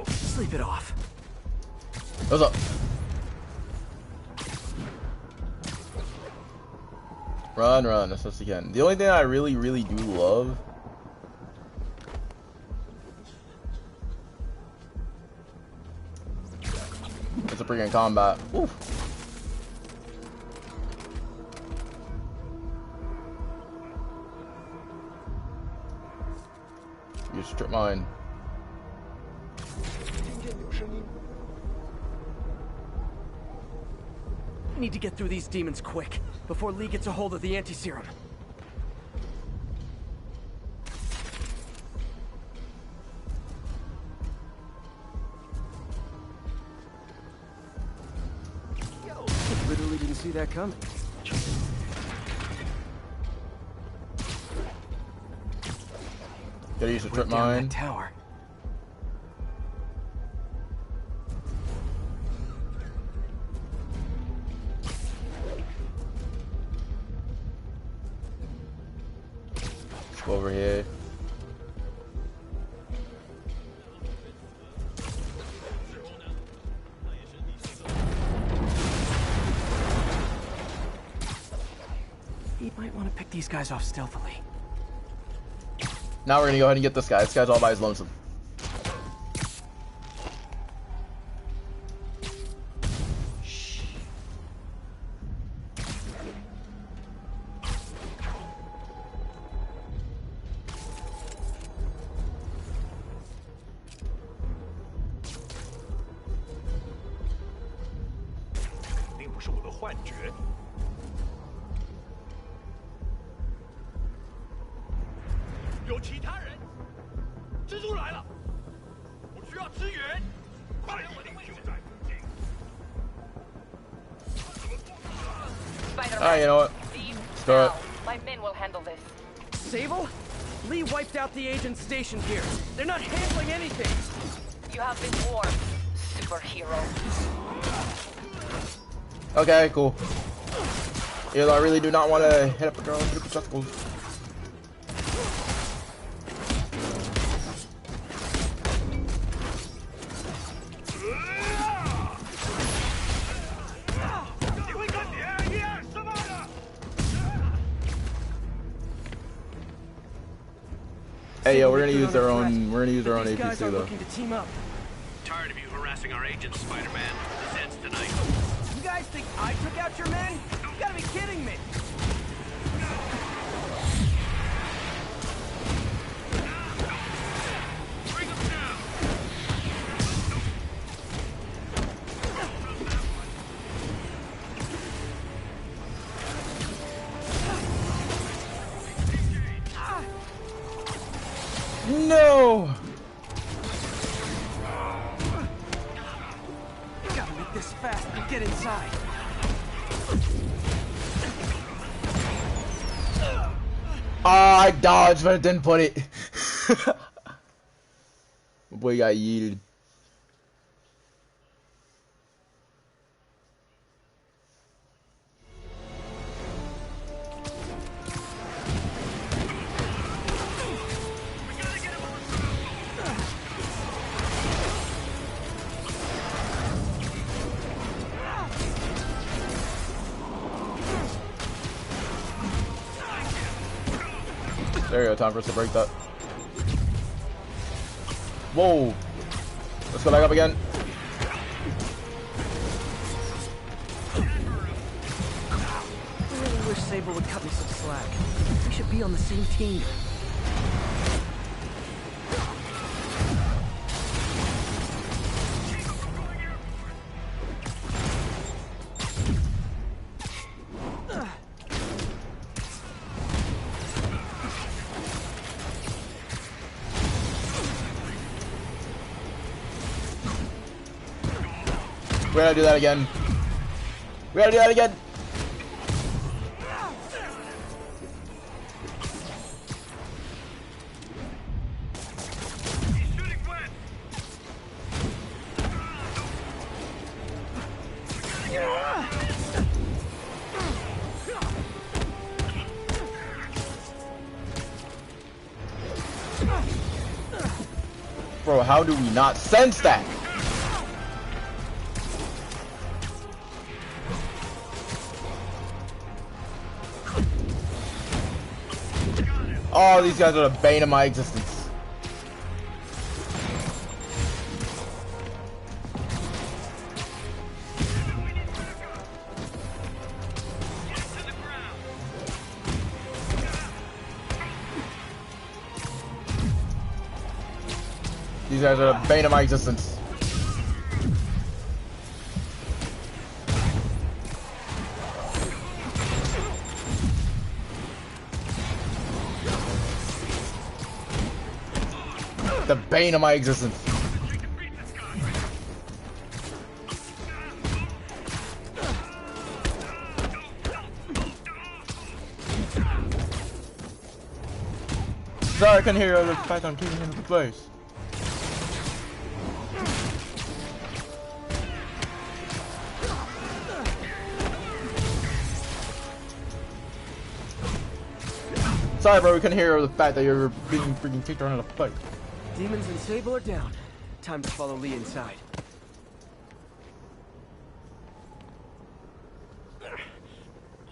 Sleep it off. What's up? Run as best you can. The only thing I really do love is the freaking combat. Oof. You strip mine. Need to get through these demons quick, before Lee gets a hold of the anti-serum. Literally didn't see that coming. Gotta use the trip mine. Tower. Go over here. He might want to pick these guys off stealthily. Now we're gonna go ahead and get this guy. This guy's all by his lonesome. Alright, you know what? Let's do it. My men will handle this. Sable? Lee wiped out the agents stationed here. They're not handling anything. You have been warned, superhero. Okay, cool. Yeah, I really do not want to hit up the girl with the testicles. Hey, yo, we're gonna Sable use put our on a threat, own. We're gonna use but our own these guys APC are though. looking to team up. Tired of you harassing our agents, Spider-Man. This ends tonight. You guys think I took out your men? You gotta be kidding me! Bring them down! No. Gotta make this fast and get inside. I dodged, but it didn't put it. My boy got yeeted. There you go, time for us to break that. Whoa! Let's go back up again. I really wish Sable would cut me some slack. We should be on the same team. We gotta do that again. We gotta do that again. Bro, how do we not sense that? Oh, these guys are the bane of my existence. These guys are the bane of my existence. The bane of my existence. Sorry, I couldn't hear the fact I'm kicking into place. Sorry, bro, we couldn't hear the fact that you were being freaking kicked around in a fight. Demons and Sable are down. Time to follow Lee inside.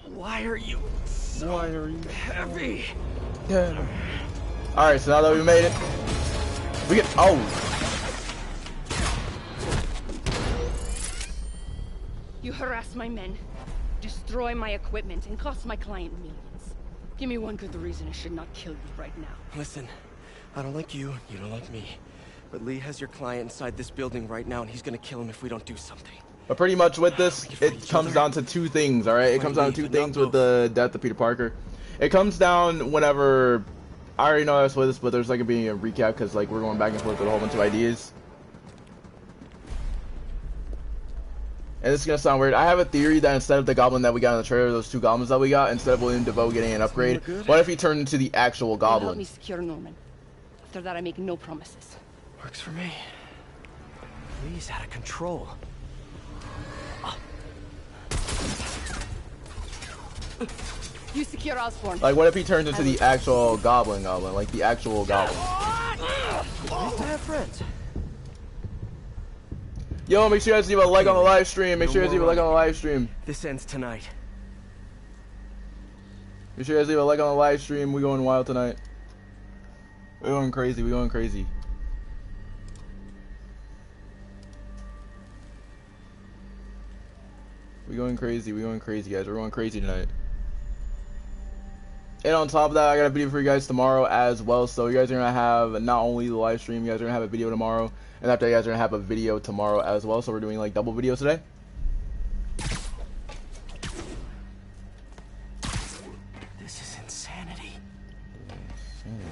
Why are you so heavy? Yeah. Alright, so now that we made it, we get. Oh! You harass my men, destroy my equipment, and cost my client millions. Give me one good reason I should not kill you right now. Listen, I don't like you, you don't like me. But Lee has your client inside this building right now, and he's gonna kill him if we don't do something. But pretty much with this, it comes down to two things, alright? It comes down to two things with the death of Peter Parker. It comes down whenever, I already know that's with this, but there's like being a recap because like we're going back and forth with a whole bunch of ideas. And this is gonna sound weird. I have a theory that instead of the goblin that we got in the trailer, those two goblins that we got, instead of William Dafoe getting an upgrade, what if he turned into the actual Help goblin? me secure Norman. After that, I make no promises. Works for me. Lee's out of control. You secure Osborn. Like, what if he turned into the actual goblin, like the actual goblin? Nice to have friends. Yo, make sure you guys leave a like on the live stream. Make sure you guys leave a like on the live stream. This ends tonight. Make sure you guys leave a like on the live stream. We going wild tonight. We're going crazy. We're going crazy. We're going crazy. We're going crazy, guys. We're going crazy tonight. And on top of that, I got a video for you guys tomorrow as well. So you guys are gonna have not only the live stream, you guys are gonna have a video tomorrow, and after you guys are gonna have a video tomorrow as well. So we're doing like double videos today. This is insanity.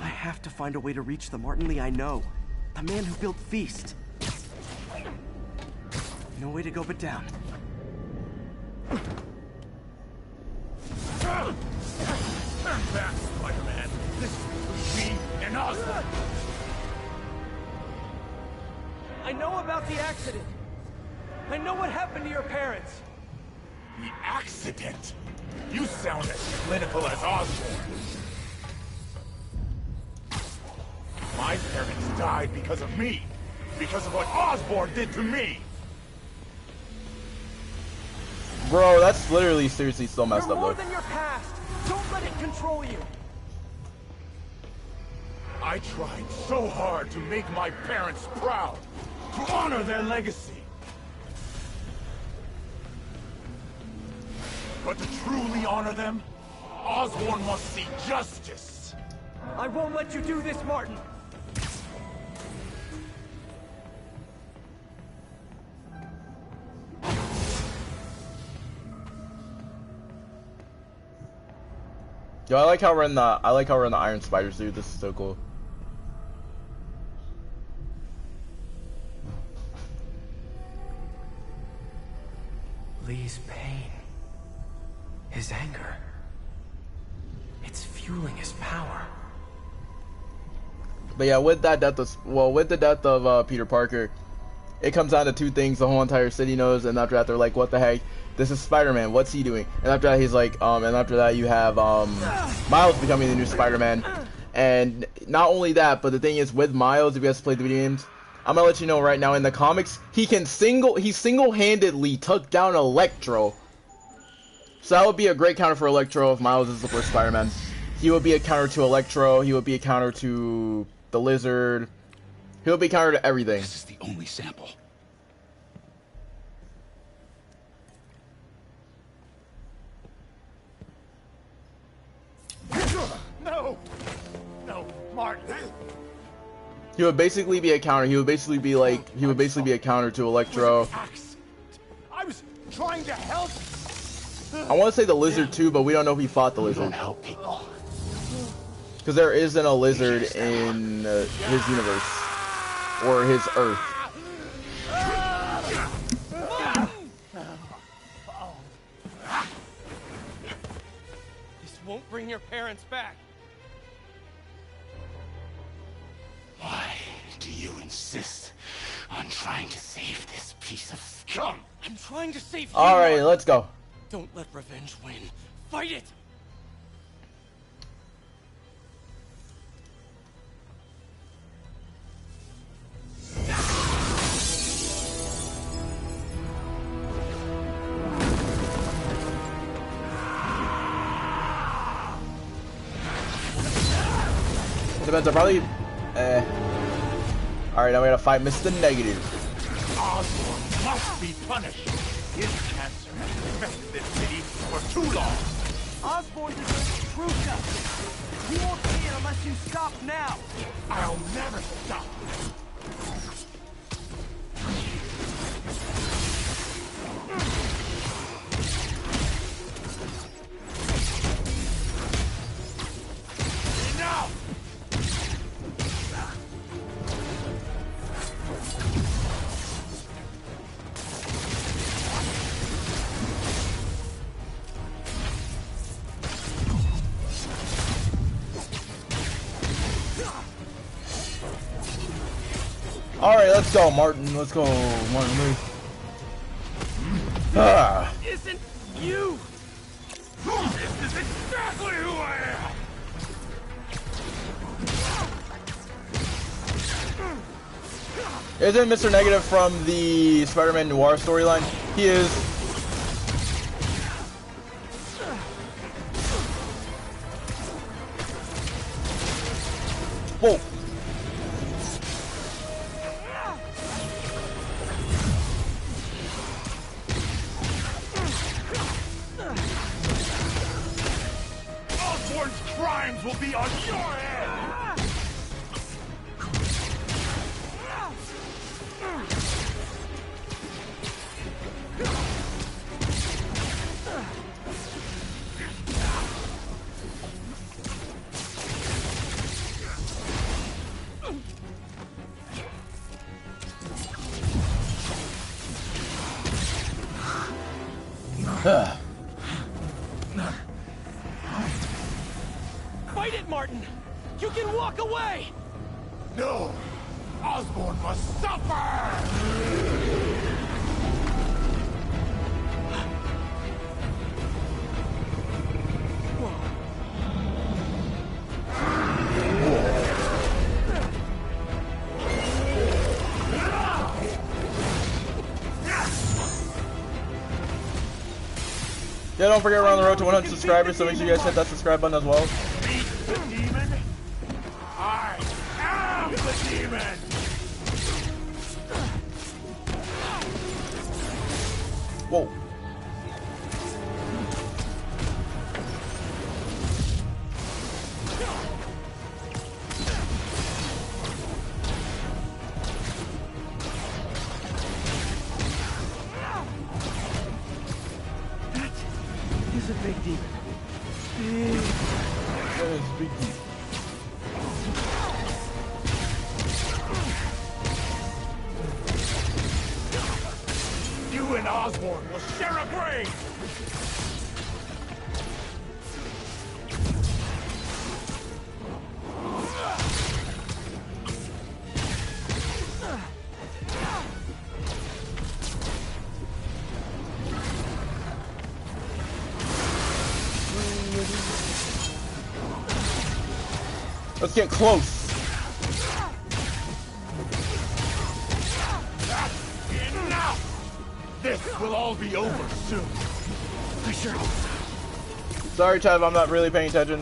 I have to find a way to reach the Martin Lee I know, the man who built Feast. No way to go but down. Turn back, Spider-Man. This is me and Osborn. I know about the accident. I know what happened to your parents. The accident? You sound as clinical as Osborn. My parents died because of me. Because of what Osborn did to me. Bro, that's literally seriously so messed You're up, more though. than your past. Don't let it control you. I tried so hard to make my parents proud, to honor their legacy. But to truly honor them, Osborn must see justice. I won't let you do this, Martin. Yo, I like how we're in the Iron Spider suit. This is so cool. Lee's pain, his anger, it's fueling his power. But yeah, with that death of, with the death of Peter Parker, it comes down to two things the whole entire city knows, and after that they're like, what the heck? This is Spider-Man, what's he doing? And after that he's like, and after that you have Miles becoming the new Spider-Man. And not only that, but the thing is with Miles, if you guys played the video games, I'm gonna let you know right now, in the comics, he single-handedly took down Electro. So that would be a great counter for Electro if Miles is the first Spider-Man. He would be a counter to Electro, he would be a counter to the Lizard. He'll be counter to everything. This is the only sample. No! No, Martin! He would basically be a counter. He would basically be like, a counter to Electro. I was trying to help. I want to say the Lizard too, but we don't know if he fought the Lizard. Help people. Because there isn't a Lizard in his universe. Or his Earth. This won't bring your parents back. Why do you insist on trying to save this piece of scum? I'm trying to save you. Alright, let's go. Don't let revenge win. Fight it! Depends on probably. Alright, now we gotta fight Mr. Negative. Osborn must be punished. His cancer has infested this city for too long. Osborn deserves true justice. You won't see it unless you stop now. I'll never stop. Enough! Alright, let's go, Martin. Let's go, Martin Lee. Ah. Isn't you? This is exactly who I am! Isn't Mr. Negative from the Spider-Man Noir storyline? He is. Whoa. eyes will be on your head! Fight it, Martin! You can walk away! No! Osborn must suffer! Yeah, don't forget we're on the road to 100 subscribers, so make sure you guys hit that subscribe button as well. Beat the demon? I am the demon! Whoa. He's a big demon. That is big demon. You and Osborn will share a grave! Let's get close. Enough! This will all be over soon. I sure hope so. Sorry, Tev, I'm not really paying attention.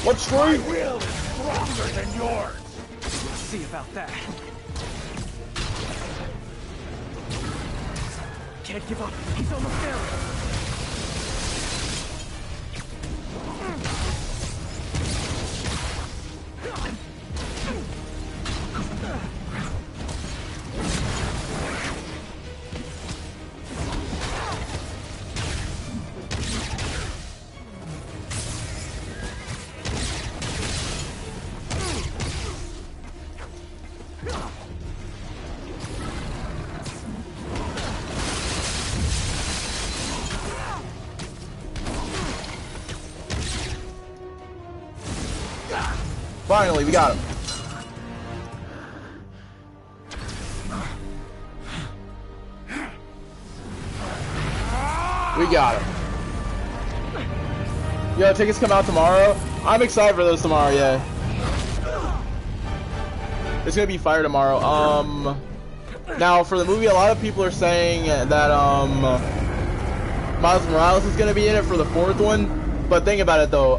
What's screw? My will is stronger than yours! We'll see about that. Can't give up. He's almost there. Finally, we got him. We got him. Yo, tickets come out tomorrow. I'm excited for those tomorrow, yeah. It's gonna be fire tomorrow. Now for the movie, a lot of people are saying that Miles Morales is gonna be in it for the fourth one. But think about it though,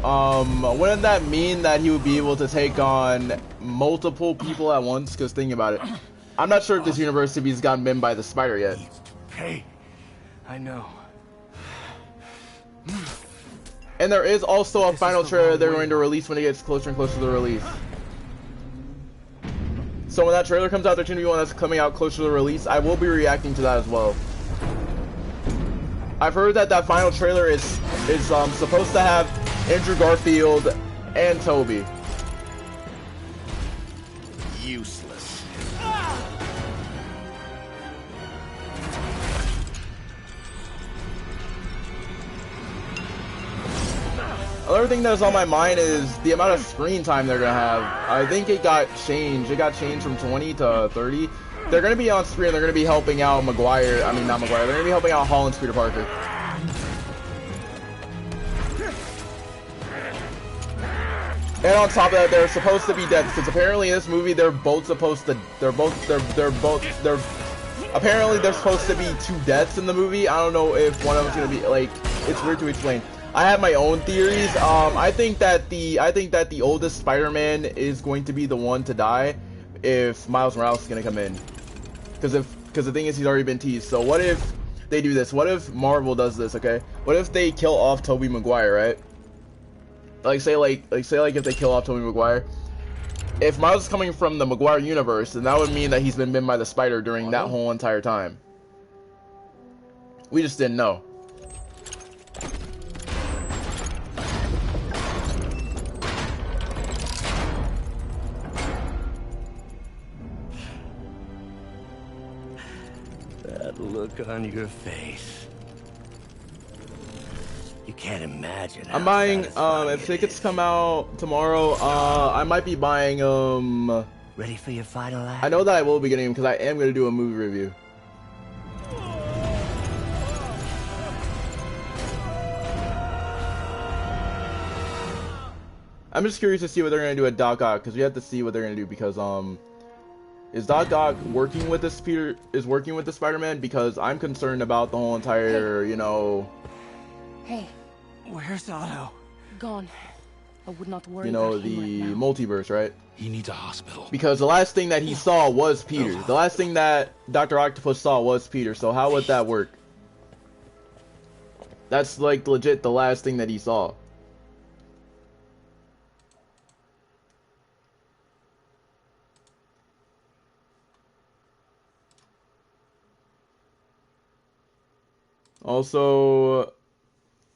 wouldn't that mean that he would be able to take on multiple people at once? Because think about it. I'm not sure if this university's gotten bitten by the spider yet. Hey, I know. And there is also a final trailer they're going to release when it gets closer and closer to the release. So when that trailer comes out, there's going to be one that's coming out closer to the release. I will be reacting to that as well. I've heard that that final trailer is supposed to have Andrew Garfield and Toby. Useless. another thing that's on my mind is the amount of screen time they're gonna have. I think it got changed. It got changed from 20 to 30. They're gonna be on screen. They're gonna be helping out Maguire. I mean, not Maguire. They're gonna be helping out Holland's Peter Parker. And on top of that, they're supposed to be deaths because apparently in this movie they're supposed to be two deaths in the movie. I don't know if one of them's gonna be like. It's weird to explain. I have my own theories. I think that the oldest Spider-Man is going to be the one to die if Miles Morales is gonna come in. Because the thing is he's already been teased. So what if they do this? What if Marvel does this? Okay. What if they kill off Tobey Maguire, right? Say if they kill off Tobey Maguire, if Miles is coming from the Maguire universe, then that would mean that he's been bitten by the spider during that whole entire time. We just didn't know. That look on your face. You can't imagine. I'm buying, if tickets come out tomorrow, I might be buying, Ready for your final act? I know that I will be getting them because I am going to do a movie review. I'm just curious to see what they're going to do at Doc Ock because we have to see what they're going to do because, is Doc Ock working with this working with the Spider-Man? Because I'm concerned about the whole entire, you know... Hey. Where's Otto? Gone. I would not worry You know, about him the right now. multiverse, right? He needs a hospital. Because the last thing that he saw was Peter. The last thing that Dr. Octopus saw was Peter, so how would that work? That's like legit the last thing that he saw.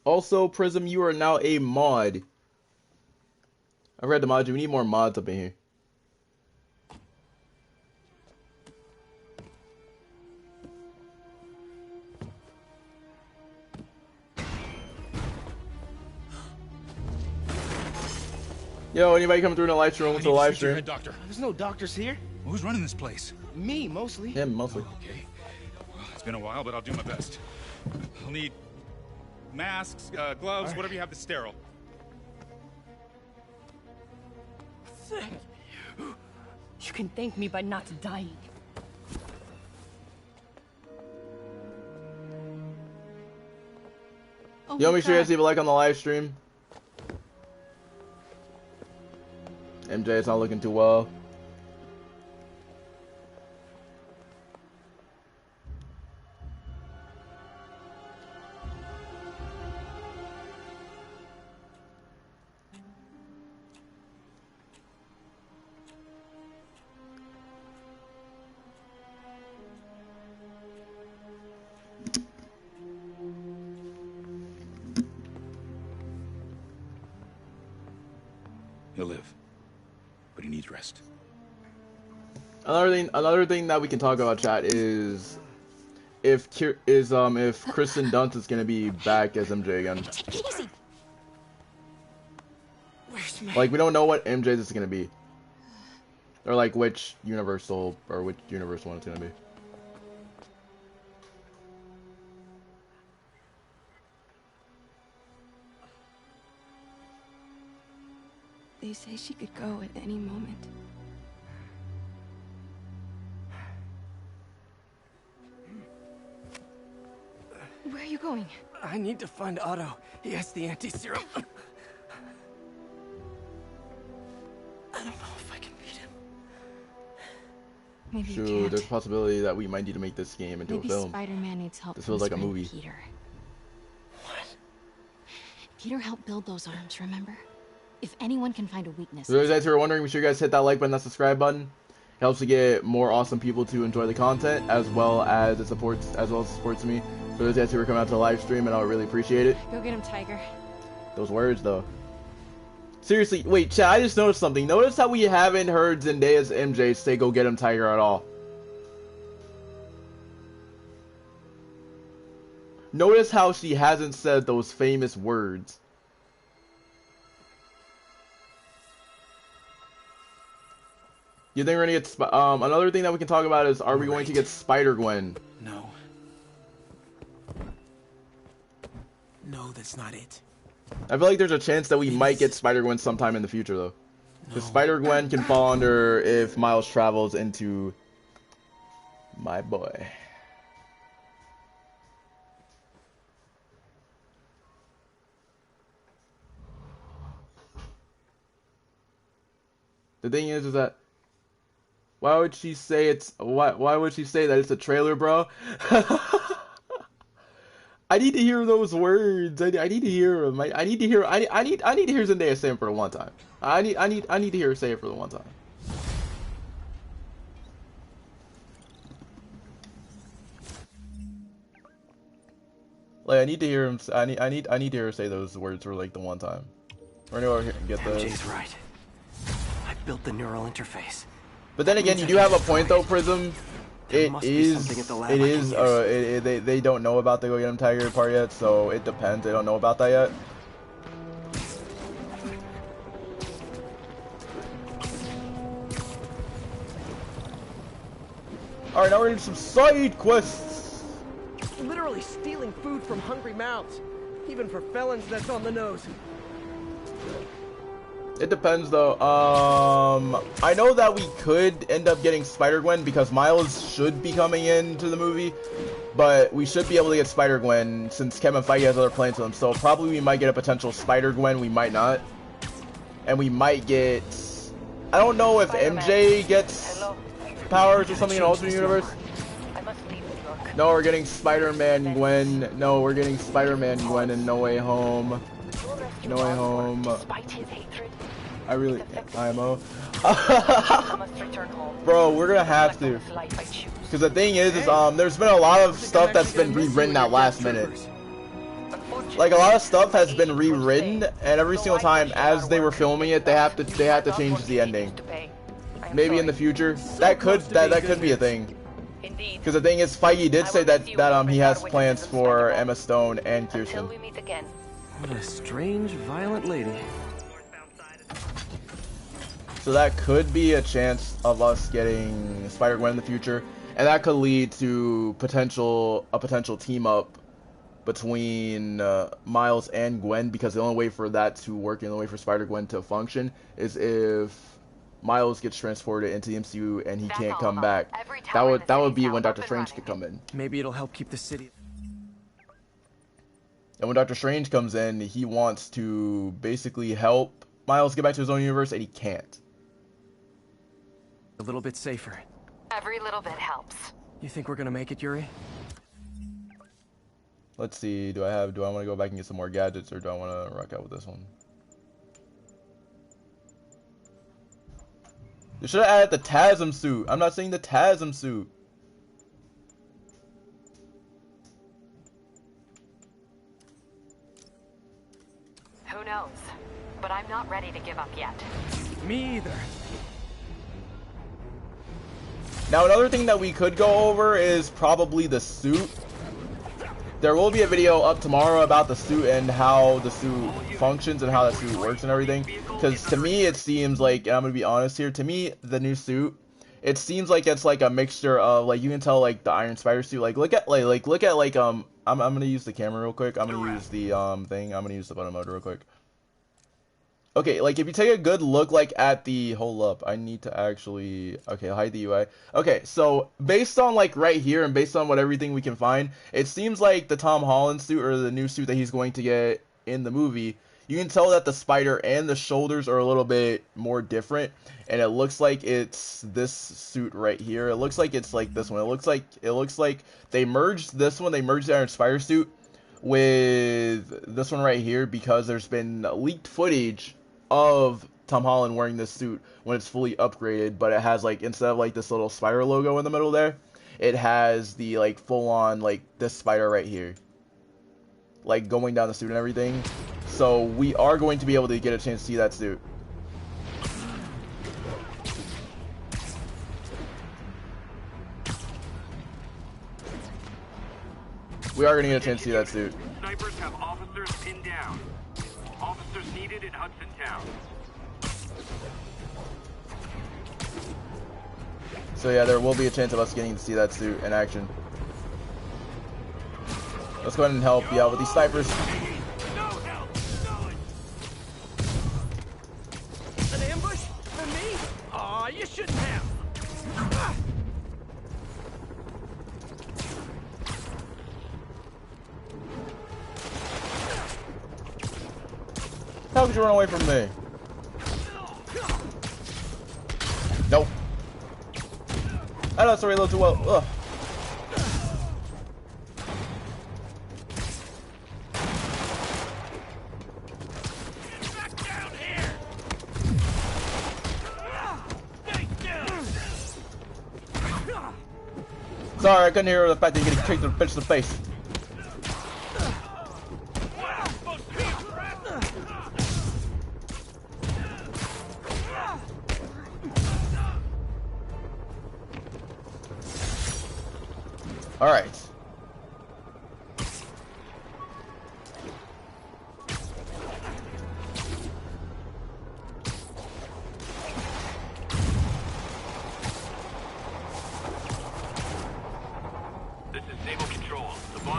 Also, Prism, you are now a mod. I've read the mods. We need more mods up in here. Yo, anybody coming through in the live stream? What's the live stream? Doctor. There's no doctors here. Who's running this place? Me, mostly. Him, mostly. Oh, okay. Well, it's been a while, but I'll do my best. I'll need masks, gloves, right. whatever you have that's sterile. Thank you. You can thank me by not dying. Oh Yo, my make sure you guys God. leave a like on the live stream. MJ, it's not looking too well. He'll live, but he needs rest. Another thing that we can talk about, chat, is if Kristen Dunst is gonna be back as MJ again. Easy. Where's my... Like, we don't know what MJ this is gonna be, or like which Universal or which universe one it's gonna be. They say she could go at any moment. Where are you going? I need to find Otto. He has the anti-serum. I don't know if I can beat him. Maybe you Shoot, can't. there's a possibility that we might need to make this game into Maybe a film. Spider-Man needs help. This from feels like his a friend movie. Peter. What? Peter helped build those arms, remember? If anyone can find a weakness... For those guys who are wondering, be sure you guys hit that like button, that subscribe button. It helps to get more awesome people to enjoy the content, as well as it supports me. For those guys who are coming out to the live stream, and I'll really appreciate it. Go get him, Tiger. Those words, though. Seriously, wait, chat, I just noticed something. Notice how we haven't heard Zendaya's MJ say go get him, Tiger, at all. Notice how she hasn't said those famous words. You think we're gonna get another thing that we can talk about is, are we going to get Spider-Gwen? No. No, that's not it. I feel like there's a chance that we might get Spider-Gwen sometime in the future, though. Because Spider-Gwen can fall under if Miles travels into my boy. The thing is that why would she say it's why would she say that it's a trailer, bro? I need to hear those words. I need to hear them. I need to hear Zendaya say it for the one time. I need to hear her say it for the one time. Like I need to hear him. I need to hear her say those words for like the one time. We're gonna go over here and get those. MJ's right. I built the neural interface. But then again, you do have a point though, Prism. They don't know about the Go Get 'em Tiger part yet, so it depends. They don't know about that yet. Alright, now we're doing some side quests. Literally stealing food from hungry mouths. Even for felons, that's on the nose. It depends though. I know that we could end up getting Spider-Gwen because Miles should be coming into the movie, but we should be able to get Spider-Gwen since Kevin Feige has other plans with him. So probably we might get a potential Spider-Gwen, we might not. And we might get, I don't know if MJ gets powers or something in alternate universe. No, we're getting Spider-Man Gwen. No, we're getting Spider-Man Gwen in No Way Home. No Way Home. I really, IMO. Bro, we're gonna have to. Because the thing is there's been a lot of stuff that's been rewritten at last minute. Like a lot of stuff has been rewritten, and every single time as they were filming it, they have to change the ending. Maybe in the future, that could be a thing. Because the thing is, Feige did say that he has plans for Emma Stone and Kirsten. What a strange, violent lady. So that could be a chance of us getting Spider-Gwen in the future, and that could lead to a potential team up between Miles and Gwen, because the only way for that to work and the only way for Spider-Gwen to function is if Miles gets transported into the MCU and he can't come back. That would be when Doctor Strange could come in. Maybe it'll help keep the city. And when Doctor Strange comes in, he wants to basically help Miles get back to his own universe, and he can't. A little bit safer. Every little bit helps. You think we're gonna make it, Yuri? Let's see, do I want to go back and get some more gadgets, or do I want to rock out with this one? They should have added the TASM suit. I'm not saying the TASM suit. Who knows? But I'm not ready to give up yet. Me either. Now another thing that we could go over is probably the suit. There will be a video up tomorrow about the suit and how the suit functions and how the suit works and everything. Because to me it seems like, and I'm gonna be honest here, to me the new suit, it seems like it's like a mixture of, like, you can tell like the Iron Spider suit. Like look at I'm gonna use the camera real quick. I'm gonna use the thing. I'm gonna use the photo mode real quick. Okay, like if you take a good look like at the, hold up, I need to actually, okay, hide the UI. Okay, so based on like right here and based on what everything we can find, it seems like the Tom Holland suit, or the new suit that he's going to get in the movie, you can tell that the spider and the shoulders are a little bit more different, and it looks like it's this suit right here. It looks like it's like this one. It looks like they merged this one, they merged the Iron Spider suit with this one right here, because there's been leaked footage of Tom Holland wearing this suit when it's fully upgraded, but it has like, instead of like this little spider logo in the middle there, it has the like full on like this spider right here, like going down the suit and everything. So we are going to be able to get a chance to see that suit. We are going to get a chance to see that suit. Snipers have officers pinned down. Officers needed in Hudson Town. So yeah, there will be a chance of us getting to see that suit in action. Let's go ahead and help you out with these snipers. An ambush? For me? Aw, you shouldn't have. How could you run away from me? Nope. I don't reload too well. Ugh. Sorry, I couldn't hear the fact that you're getting kicked in the bitch in the face. All right.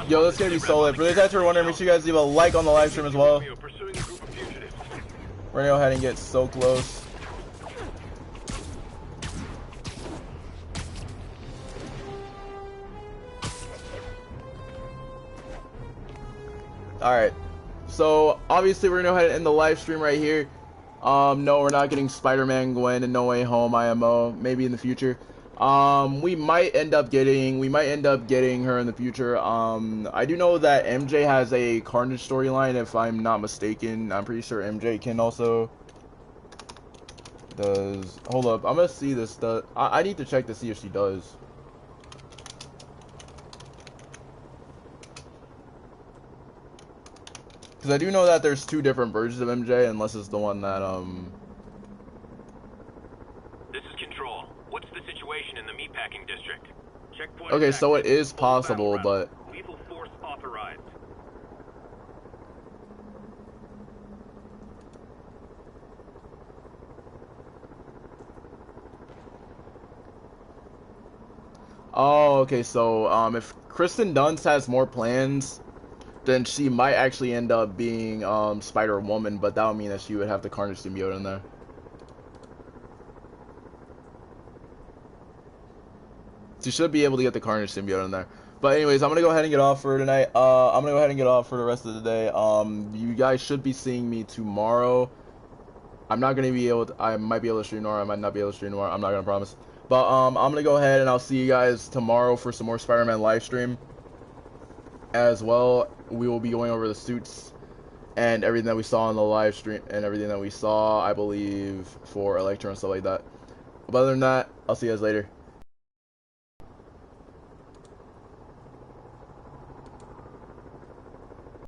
Yo, this is gonna be solid. For those guys who are wondering, make sure you guys leave a like on the live stream as well. We're gonna go ahead and get so close. Alright. So, obviously we're gonna go ahead and end the live stream right here. No, we're not getting Spider-Man Gwen and No Way Home IMO. Maybe in the future. We might end up getting her in the future. I do know that MJ has a Carnage storyline, if I'm not mistaken. I'm pretty sure MJ can also does. Hold up, I'm gonna see this. I need to check to see if she does. Because I do know that there's two different versions of MJ, unless it's the one that This is Control. What's the situation in the meatpacking district? Checkpoint. Okay, so it is possible, but Lethal force authorized. oh, okay. So if Kristen Dunst has more plans, then she might actually end up being Spider-Woman, but that would mean that she would have the Carnage symbiote in there. She should be able to get the Carnage symbiote in there. But anyways, I'm gonna go ahead and get off for tonight. I'm gonna go ahead and get off for the rest of the day. You guys should be seeing me tomorrow. I'm not gonna be able to, I might be able to stream tomorrow, I might not be able to stream tomorrow, I'm not gonna promise. But I'm gonna go ahead and I'll see you guys tomorrow for some more Spider-Man live stream. As well, we will be going over the suits and everything that we saw in the live stream and everything that we saw, I believe, for Electro and stuff like that. But other than that, I'll see you guys later.